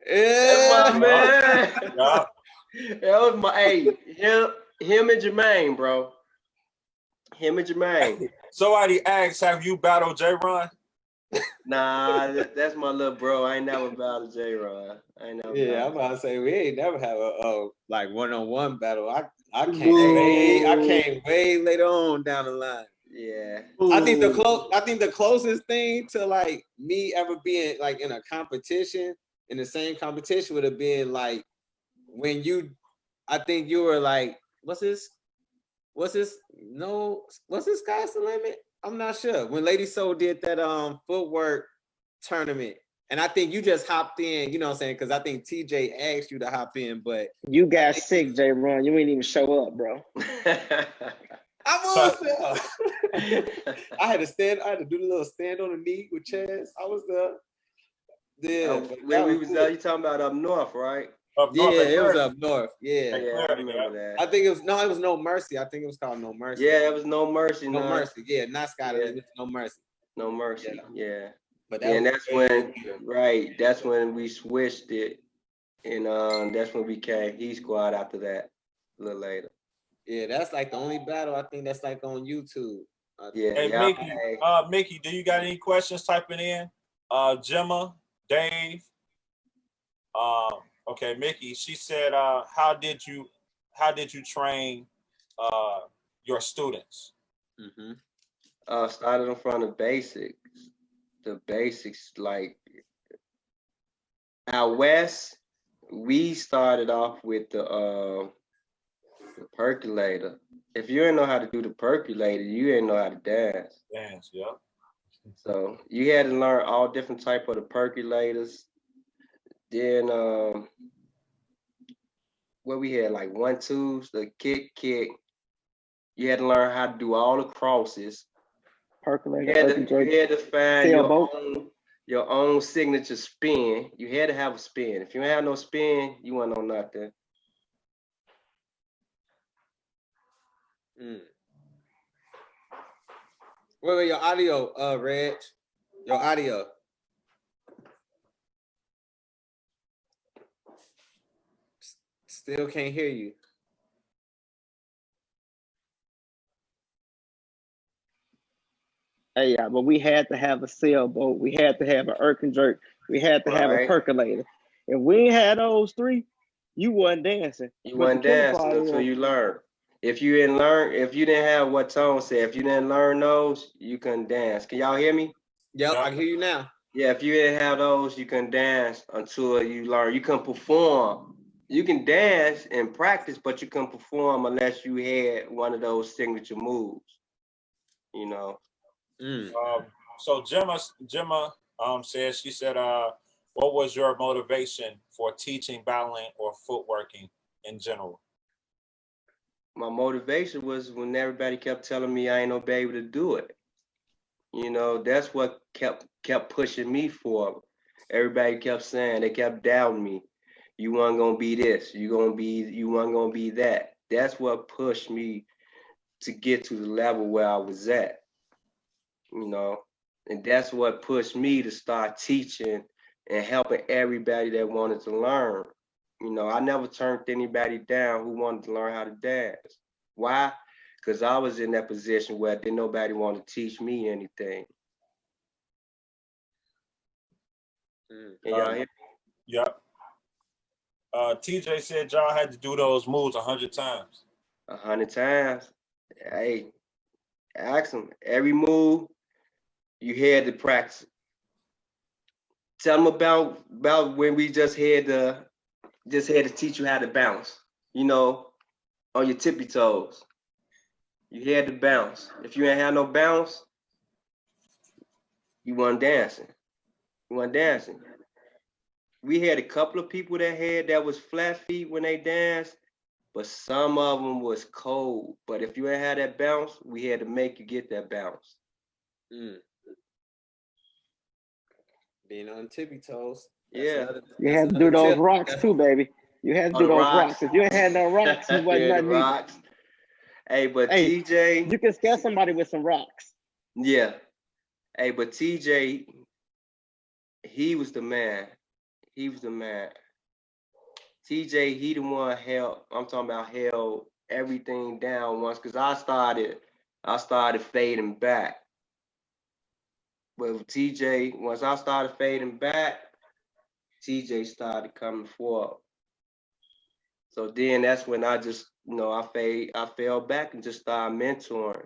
Yeah. That's my man. Yeah. That was my him and Jermaine, bro. Him and Jermaine. Somebody asked, have you battled J-Ron? Nah, that's my little bro. I ain't never battled J-Ron. I ain't never. Yeah, I'm about to say we ain't never have a like one-on-one battle. I came way later on down the line. Yeah. I think the closest thing to like me ever being like in a competition, in the same competition, would have been like when I think you were like, what's this Sky's the limit? I'm not sure. When Lady Soul did that footwork tournament, and I think you just hopped in, you know what I'm saying? Because I think TJ asked you to hop in, but You got sick, J-Ron. You ain't even show up, bro. I was there. I had to do the little stand on the knee with Chaz. I was there. Yeah. When we was out, you talking about up north, right? Up north, it was up north. Yeah. Yeah, I remember that. I think it was No Mercy. I think it was called No Mercy. Yeah, it was No Mercy. No Mercy. Yeah, not Scott. It was No Mercy. No Mercy. Yeah. But and that's when, right? That's when we switched it, and that's when we came He Squad after that. A little later. Yeah, that's like the only battle I think that's like on YouTube. Yeah. Hey, Mickey, do you got any questions typing in? Gemma, Dave. Okay, Mickey. She said, how did you train your students? Mm-hmm. Started them from the basics. The basics, like out west, we started off with the percolator. If you didn't know how to do the percolator, you didn't know how to dance. Dance, yeah. So you had to learn all different type of the percolators. Then what we had, like 1-2s, the kick. You had to learn how to do all the crosses. Percolator, you had to find your own signature spin. You had to have a spin. If you didn't have no spin, you weren't on nothing. Wait, your audio, Reg. Your audio. Still can't hear you. Hey, yeah, but we had to have a sailboat. We had to have an Erkin jerk. We had to have a percolator. If we ain't had those three, you wasn't dancing. You wasn't dancing until you learned. If you didn't have what Tone said, if you didn't learn those, you couldn't dance. Can y'all hear me? Yep, I can hear you now. Yeah, if you didn't have those, you couldn't dance until you learn. You couldn't perform. You can dance and practice, but you couldn't perform unless you had one of those signature moves. You know. So Gemma says, she said, what was your motivation for teaching battling or footworking in general? My motivation was when everybody kept telling me I ain't no baby to do it. You know, that's what kept pushing me forward. Everybody kept saying, they kept doubting me. You weren't gonna be this. You weren't gonna be that. That's what pushed me to get to the level where I was at. You know, and that's what pushed me to start teaching and helping everybody that wanted to learn. You know, I never turned anybody down who wanted to learn how to dance. Why? Because I was in that position where didn't nobody want to teach me anything. Y'all hear me? Yep. TJ said y'all had to do those moves 100 times. 100 times. Hey, ask them. Every move you had to practice. Tell them about when we just had to teach you how to bounce. You know, on your tippy toes. You had to bounce. If you ain't had no bounce, you weren't dancing. We had a couple of people that was flat feet when they danced, but some of them was cold. But if you ain't had that bounce, we had to make you get that bounce. Being on tippy toes. Yeah. You had to do those tip. rocks too, baby. You had to On do the those rocks. rocks. If you ain't had no rocks, you wasn't Yeah, the nothing either. rocks. Hey, but Hey, TJ, you can scare somebody with some rocks. yeah. Hey, but TJ, he was the man. He was the man. TJ, he the one held. I'm talking about held everything down once, cause I started fading back. But with TJ, once I started fading back, TJ started coming forward. So then that's when I just, I fell back and just started mentoring.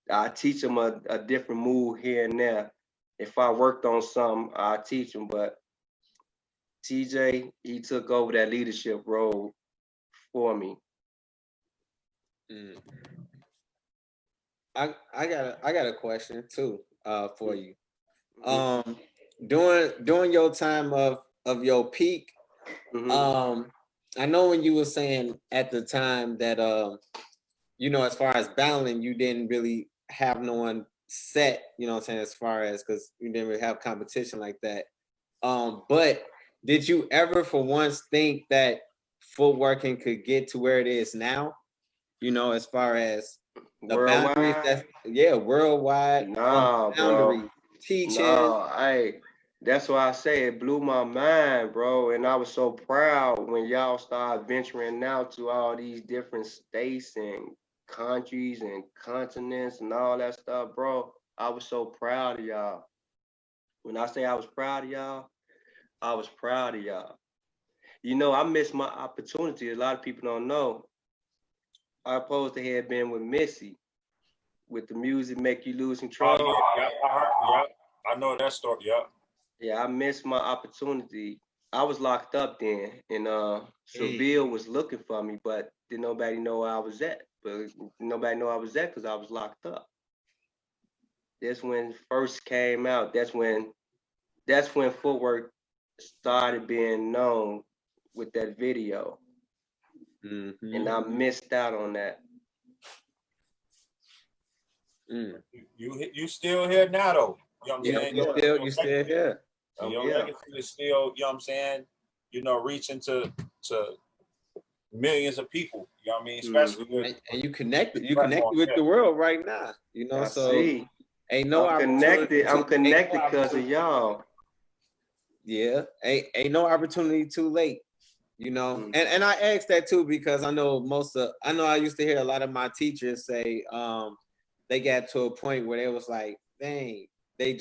I teach them a different move here and there. If I worked on something, I teach them. But TJ, he took over that leadership role for me. Mm. I got a question too for you. During your time of your peak, I know when you were saying at the time that as far as battling, you didn't really have no one set, what I'm saying, as far as because you didn't really have competition like that. But did you ever for once think that footworking could get to where it is now? As far as the boundaries, worldwide. Nah, Boundaries, bro. teaching. Nah, that's why I say it blew my mind, bro. And I was so proud when y'all started venturing out to all these different states and countries and continents and all that stuff, bro. I was so proud of y'all. When I say I was proud of y'all, I was proud of y'all. I missed my opportunity. A lot of people don't know. I supposed to have been with Missy with the music make you lose control. Oh, yeah, I know that story. Yeah. Yeah, I missed my opportunity. I was locked up then, and Seville was looking for me, but didn't nobody know where I was at. But nobody know I was at because I was locked up. That's when it first came out. That's when footwork started being known with that video, and I missed out on that. You still here now though. You know what I'm saying? You still here. So your legacy is still, you know what I'm saying, reaching to millions of people. You know what I mean? Especially with, and you connected with the world right now. See. Ain't no I'm connected because of y'all. Yeah. Ain't no opportunity too late. And I asked that too because I know I used to hear a lot of my teachers say they got to a point where they was like, dang, they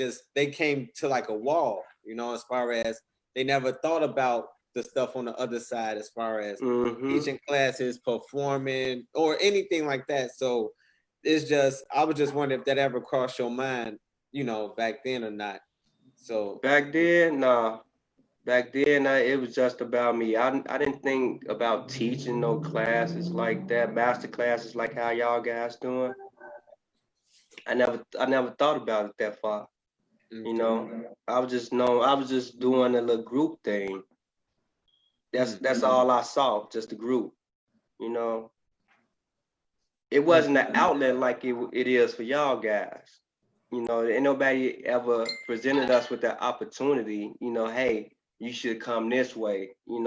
came to like a wall, as far as they never thought about the stuff on the other side as far as teaching classes, performing, or anything like that. So I was just wondering if that ever crossed your mind, back then or not. So back then, nah. Back then, it was just about me. I didn't think about teaching no classes like that, master classes like how y'all guys doing. I never thought about it that far. I was just doing a little group thing. That's all I saw, just a group. It wasn't an outlet like it is for y'all guys. Ain't nobody ever presented us with that opportunity. Hey, you should come this way. We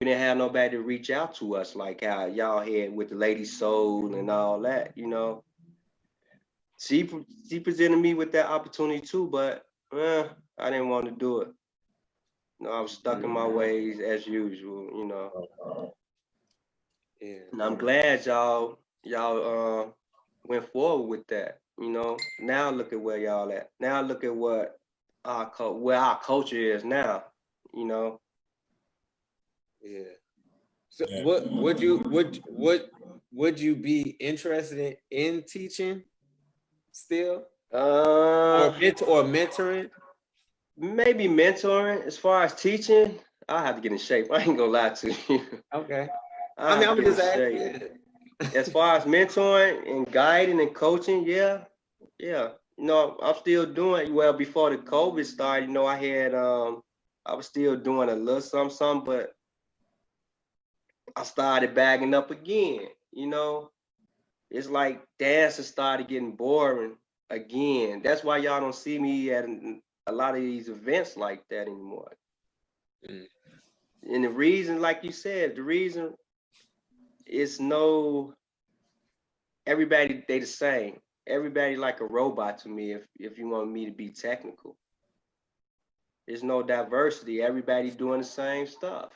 didn't have nobody to reach out to us like how y'all had with the Lady Soul and all that. She presented me with that opportunity too, but I didn't want to do it. I was stuck in my ways as usual. Yeah. And I'm glad y'all went forward with that. Now look at where y'all at. Now look at what where our culture is now. Yeah. So what would you be interested in teaching still? Or mentoring? Maybe mentoring. As far as teaching, I'll have to get in shape. I ain't gonna lie to you. Okay. I'm just asking. As far as mentoring and guiding and coaching, yeah. I'm still doing well before the COVID started. I was still doing a little something, but I started bagging up again. It's like dancing started getting boring again. That's why y'all don't see me a lot of these events like that anymore. Mm. And the reason, like you said, the reason is no, everybody they the same. Everybody like a robot to me. If you want me to be technical, there's no diversity. Everybody doing the same stuff.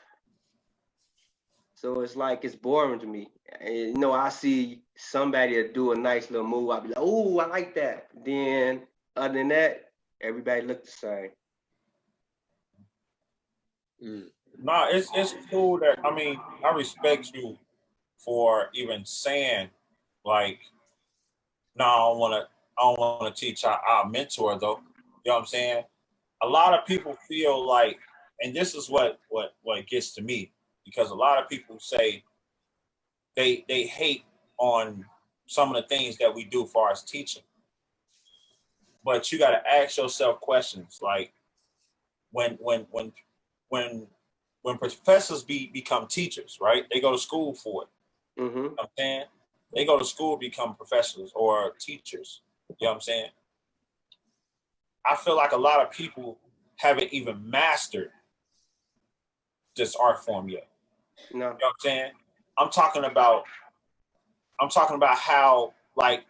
So it's like it's boring to me. And, you know, I see somebody that do a nice little move. I'll be like, "Oh, I like that." Then other than that, everybody look the same. Mm. No, it's cool that I mean I respect you for even saying like, no, I don't wanna teach our mentor though. You know what I'm saying? A lot of people feel like, and this is what gets to me, because a lot of people say they hate on some of the things that we do as far as teaching. But you gotta ask yourself questions like when when when professors become teachers, right? They go to school for it. Mm-hmm. You know what I'm saying? They go to school to become professors or teachers. You know what I'm saying? I feel like a lot of people haven't even mastered this art form yet. No. You know what I'm saying? I'm talking about how like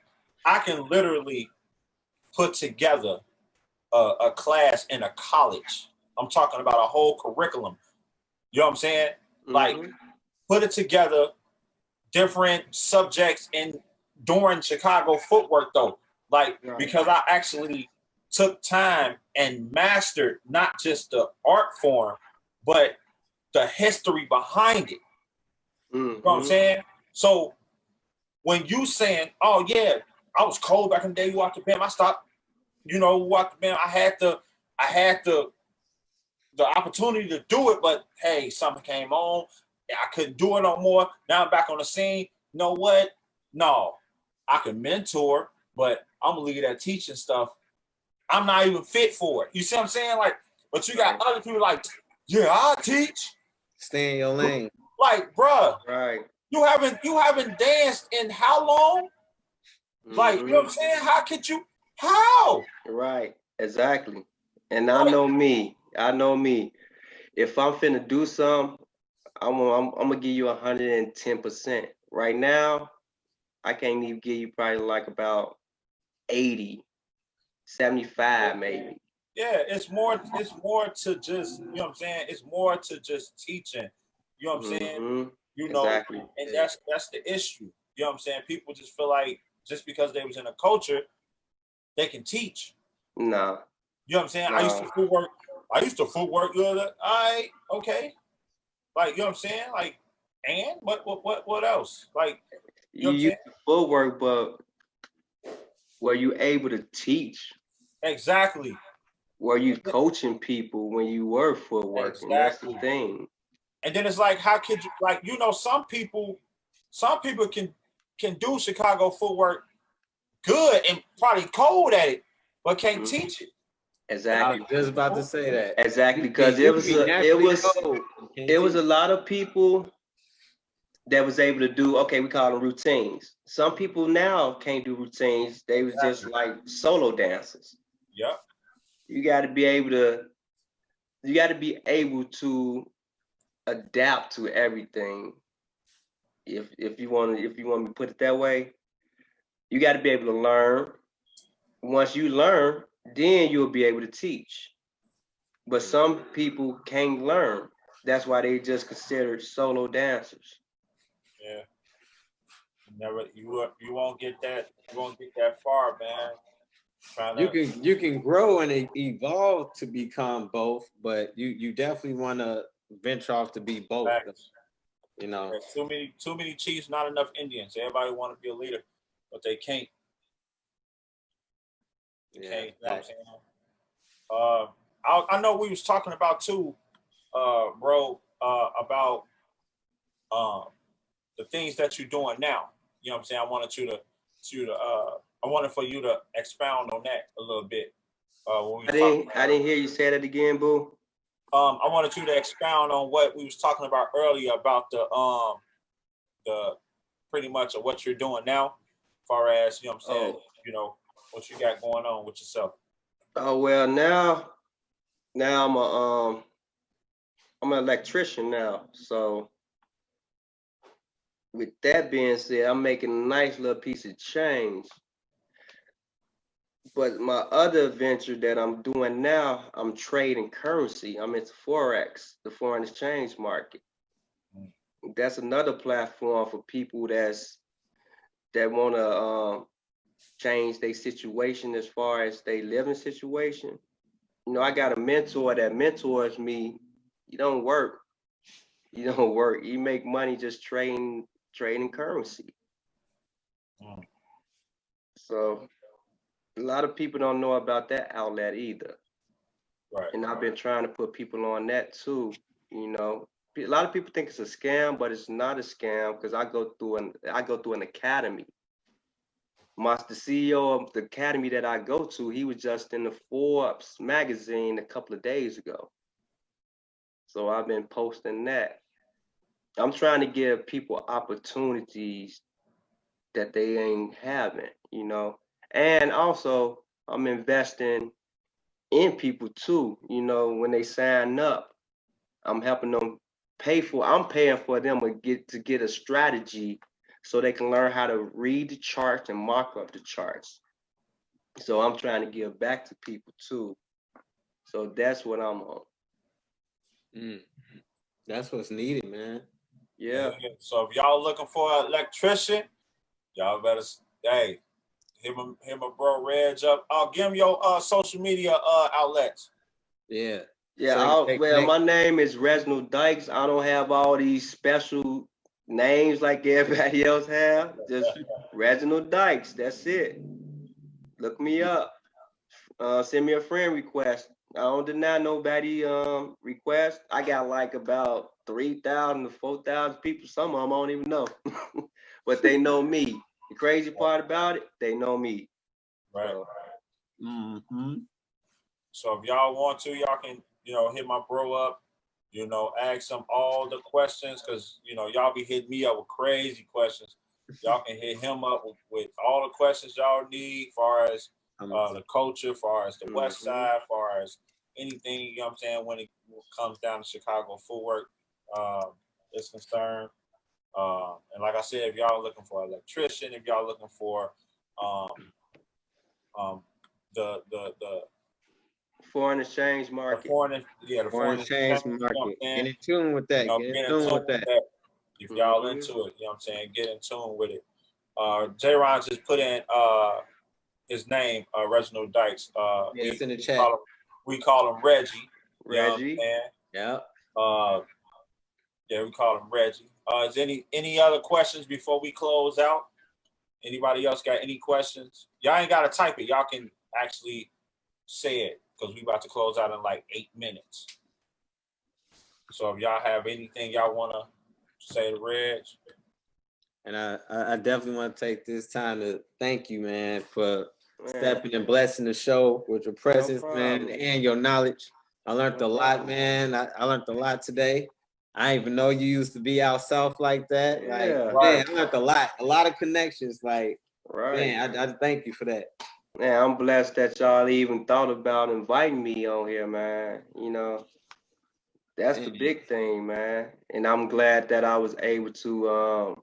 I can literally put together a class in a college. I'm talking about a whole curriculum. You know what I'm saying? Like Mm-hmm. put it together, different subjects in during Chicago footwork though. Like Right. because I actually took time and mastered not just the art form, but the history behind it. Mm-hmm. You know what I'm saying? So when you saying, oh yeah, I was cold back in the day, you walked the band, I stopped, walked the band. I had the opportunity to do it, but hey, something came on. I couldn't do it no more. Now I'm back on the scene. You know what? No, I can mentor, but I'm gonna leave that teaching stuff. I'm not even fit for it. You see what I'm saying? Like, but you got other people like, yeah, I teach. Stay in your lane. Like, bruh, Right. you haven't danced in how long? Like, you know what I'm saying? How could you? How? Right. Exactly. And I know me. If I'm finna do something, I'm gonna give you 110%. Right now, I can't even give you probably like about 80, 75 maybe. Yeah, it's more to just, you know what I'm saying? It's more to just teaching. You know what I'm saying? Mm-hmm. You know, Exactly. and that's the issue. You know what I'm saying? People just feel like just because they was in a culture, they can teach. Nah. You know what I'm saying? I used to footwork good. All right, okay. Like, you know what I'm saying? Like, and what else? Like, you know You what I'm use saying? the footwork, but were you able to teach? Exactly. Were you coaching people when you were footworking? That's the Exactly. thing. And then it's like, how could you, like, some people can do Chicago footwork good and probably cold at it, but can't teach it. I Exactly. was just about to say that. Exactly, because You can be naturally cold. it was a lot of people that was able to do, okay, we call them routines. Some people now can't do routines. They was just like solo dancers. Yep. You got to be able to adapt to everything. If you want me to put it that way, you got to be able to learn. Once you learn, then you'll be able to teach. But some people can't learn. That's why they just considered solo dancers. Yeah. You won't get that. You won't get that far, man. You can grow and evolve to become both, but you definitely want to venture off to be both. Facts. You know, There's too many chiefs, not enough Indians. Everybody want to be a leader, but they can't. yeah, Can't. You know what I'm saying? I know we was talking about too, bro, about the things that you're doing now. You know what I'm saying? I wanted for you to expound on that a little bit. When we I didn't hear you say that again, boo. I wanted you to expound on what we was talking about earlier about the pretty much of what you're doing now, as far as, you know what I'm saying, what you got going on with yourself. Oh well, now now I'm an electrician now. So with that being said, I'm making a nice little piece of change. But my other venture that I'm doing now, I'm trading currency. I'm into Forex, the foreign exchange market. That's another platform for people that want to change their situation as far as their living situation. You know, I got a mentor that mentors me. You don't work. You don't work. You make money just trading currency. So a lot of people don't know about that outlet either. Right. And I've been trying to put people on that too. You know, a lot of people think it's a scam, but it's not a scam because I go through an academy. The CEO of the academy that I go to, he was just in the Forbes magazine a couple of days ago. So I've been posting that. I'm trying to give people opportunities that they ain't having, you know. And also I'm investing in people too, you know, when they sign up, I'm helping them I'm paying for them to get a strategy so they can learn how to read the charts and mark up the charts. So I'm trying to give back to people too. So that's what I'm on. That's what's needed, man. Yeah. So if y'all looking for an electrician, y'all better hit my bro Reg up. I'll give him your social media outlets. Yeah. Yeah, my name is Reginald Dykes. I don't have all these special names like everybody else have. Just Reginald Dykes. That's it. Look me up. Send me a friend request. I don't deny nobody request. I got like about 3,000 to 4,000 people. Some of them I don't even know, but they know me. The crazy part about it, they know me. Right. So, So if y'all want to, y'all can, hit my bro up, ask him all the questions, because, y'all be hitting me up with crazy questions. Y'all can hit him up with all the questions y'all need, as far as the culture, as far as the West Side, as far as anything, you know what I'm saying, when it comes down to Chicago footwork is concerned. And like I said, if y'all looking for an electrician, if y'all looking for the foreign exchange market. The foreign exchange market. Get in tune with that. Get in tune with that. If y'all into it, you know what I'm saying, get in tune with it. J-Ron just put in his name, Reginald Dykes. It's in the chat. We call him Reggie. Reggie. Yeah. Yeah, we call him Reggie. Is any other questions before we close out? Anybody else got any questions? Y'all ain't got to type it. Y'all can actually say it, because we about to close out in like 8 minutes. So if y'all have anything y'all want to say to Reg. And I definitely want to take this time to thank you, man, for stepping and blessing the show with your presence, man, and your knowledge. I learned a lot, man. I learned a lot today. I didn't even know you used to be out south like that. Yeah. Man, I learned a lot of connections. Like, right. Man, I thank you for that. Man, I'm blessed that y'all even thought about inviting me on here, man. That's the big thing, man. And I'm glad that I was able to,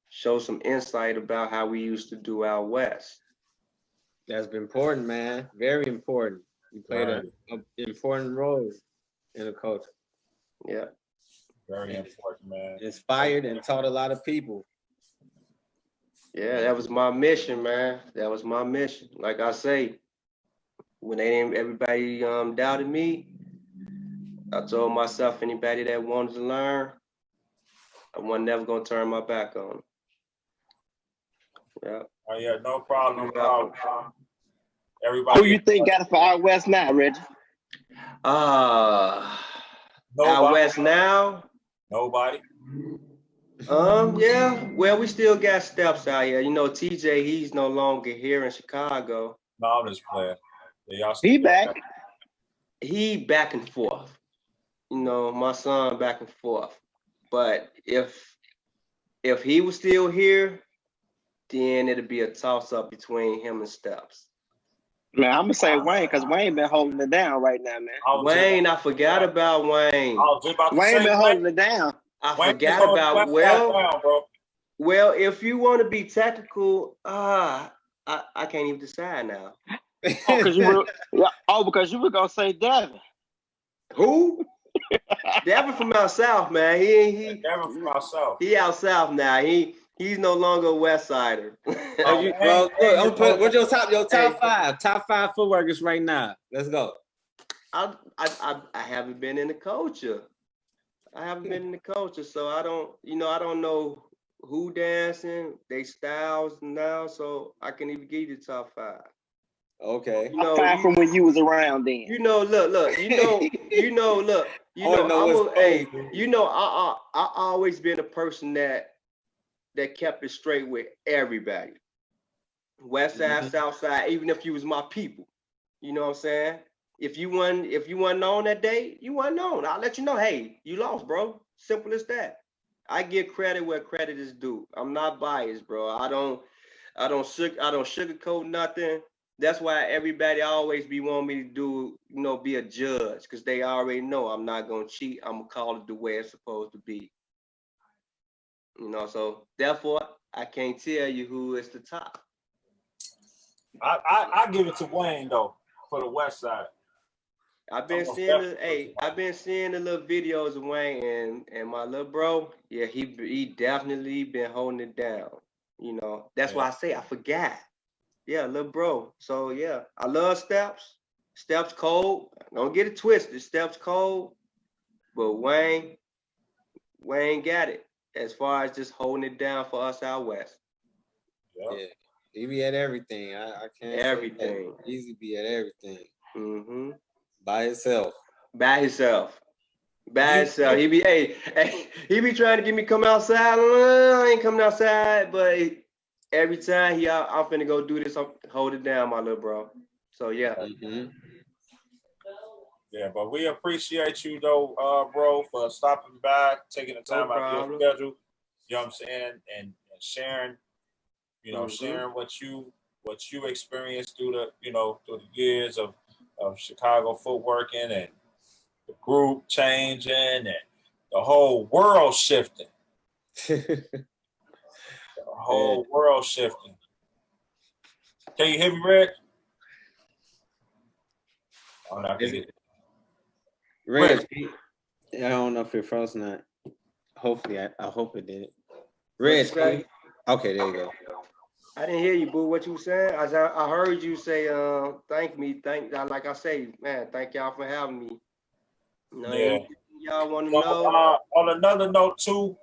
show some insight about how we used to do out west. That's been important, man. Very important. You played an important role in the culture. Yeah. Very important, man. Inspired and taught a lot of people. Yeah, that was my mission, man. That was my mission. Like I say, when everybody doubted me, I told myself, anybody that wanted to learn, I was never gonna turn my back on them. Yeah. Oh yeah, no problem. Everybody. Who you think got it for out west now, Reggie? Out west now? Nobody. Yeah. Well, we still got steps out here. TJ, he's no longer here in Chicago. No, I'm just playing. Yeah, he back. He back and forth. My son back and forth. But if he was still here, then it'd be a toss up between him and Steps. Man, I'm gonna say Wayne because Wayne been holding it down right now, man. Wayne, I forgot about Wayne. I was just about to Wayne say, been holding it down. I Wayne forgot is holding about the West Side down, bro. Well, if you want to be technical, I can't even decide now. Oh, because you were gonna say Devin. Who? Devin from out south, man. Devin from out south. He out south now. He's no longer a West Sider. Well, look, what's your top five footworkers right now? Let's go. I haven't been in the culture. So I don't know who dancing, they styles now, so I can even give you the top five. Okay. Top five from when you was around then. I always been a person that kept it straight with everybody. West side, south side, even if you was my people. You know what I'm saying? If you wasn't on that day, you wasn't on. I'll let you know, hey, you lost, bro. Simple as that. I give credit where credit is due. I'm not biased, bro. I don't sugarcoat nothing. That's why everybody always be wanting me to do, be a judge, because they already know I'm not gonna cheat. I'm gonna call it the way it's supposed to be. So therefore I can't tell you who is the top. I give it to Wayne though for the West Side. I've been seeing the little videos of Wayne and my little bro. Yeah, he definitely been holding it down. That's why I say I forgot. Yeah, little bro. So yeah, I love Steps. Steps cold. Don't get it twisted. Steps cold. But Wayne got it as far as just holding it down for us out west. Yep. Yeah, he be at everything. I can't everything. Easy be at everything. Mm-hmm. By himself. He be trying to get me come outside. I ain't coming outside, but every time I'm finna go do this, I'm hold it down, my little bro. So yeah. Mm-hmm. Yeah, but we appreciate you though, bro, for stopping by, taking the time out of your schedule. You know what I'm saying, and sharing, sharing what you experienced through the years of Chicago footworking and the group changing and the whole world shifting. World shifting. Can you hear me, Reg? Oh, no, I can get it. Reg, I don't know if it froze or not. Hopefully, I hope it did. Reg, okay, there you go. I didn't hear you, boo. What you saying? I heard you say, thank me. Like I say, man, thank y'all for having me. Yeah. Y'all want to know? On another note, too,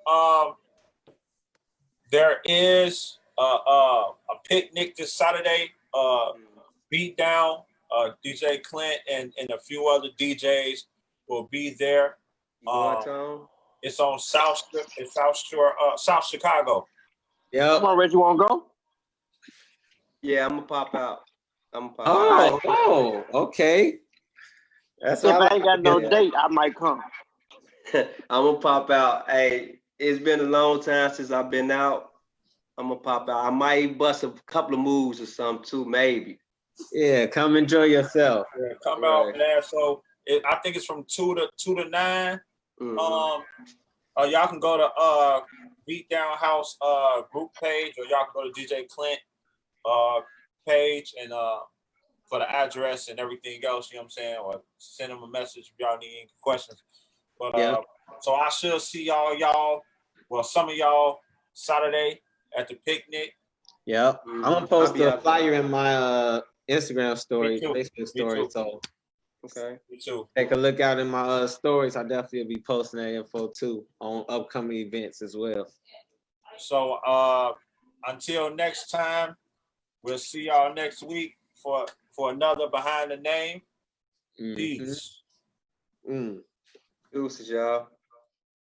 there is a picnic this Saturday. Beat Down, DJ Clint, and a few other DJs will be there. It's on South Chicago. Yeah. Come on, Reggie, you want to go? Yeah, I'm gonna pop out. Oh, okay. That's if I ain't got no date, I might come. I'm gonna pop out. Hey, it's been a long time since I've been out. I'm gonna pop out. I might bust a couple of moves or something too, maybe. Yeah, come enjoy yourself. Yeah, come out, man. So I think it's from 2 to 9. Mm-hmm. Y'all can go to Beat Down House group page, or y'all can go to DJ Clint page and for the address and everything else, you know what I'm saying? Or send them a message if y'all need any questions. But so I should see some of y'all Saturday at the picnic. Yep. I'm gonna post a flyer in my Instagram story, Facebook story. So okay. Me too. Take a look out in my stories. I definitely will be posting that info too on upcoming events as well. So until next time, we'll see y'all next week for another Behind the Name. Peace. Deuces, y'all.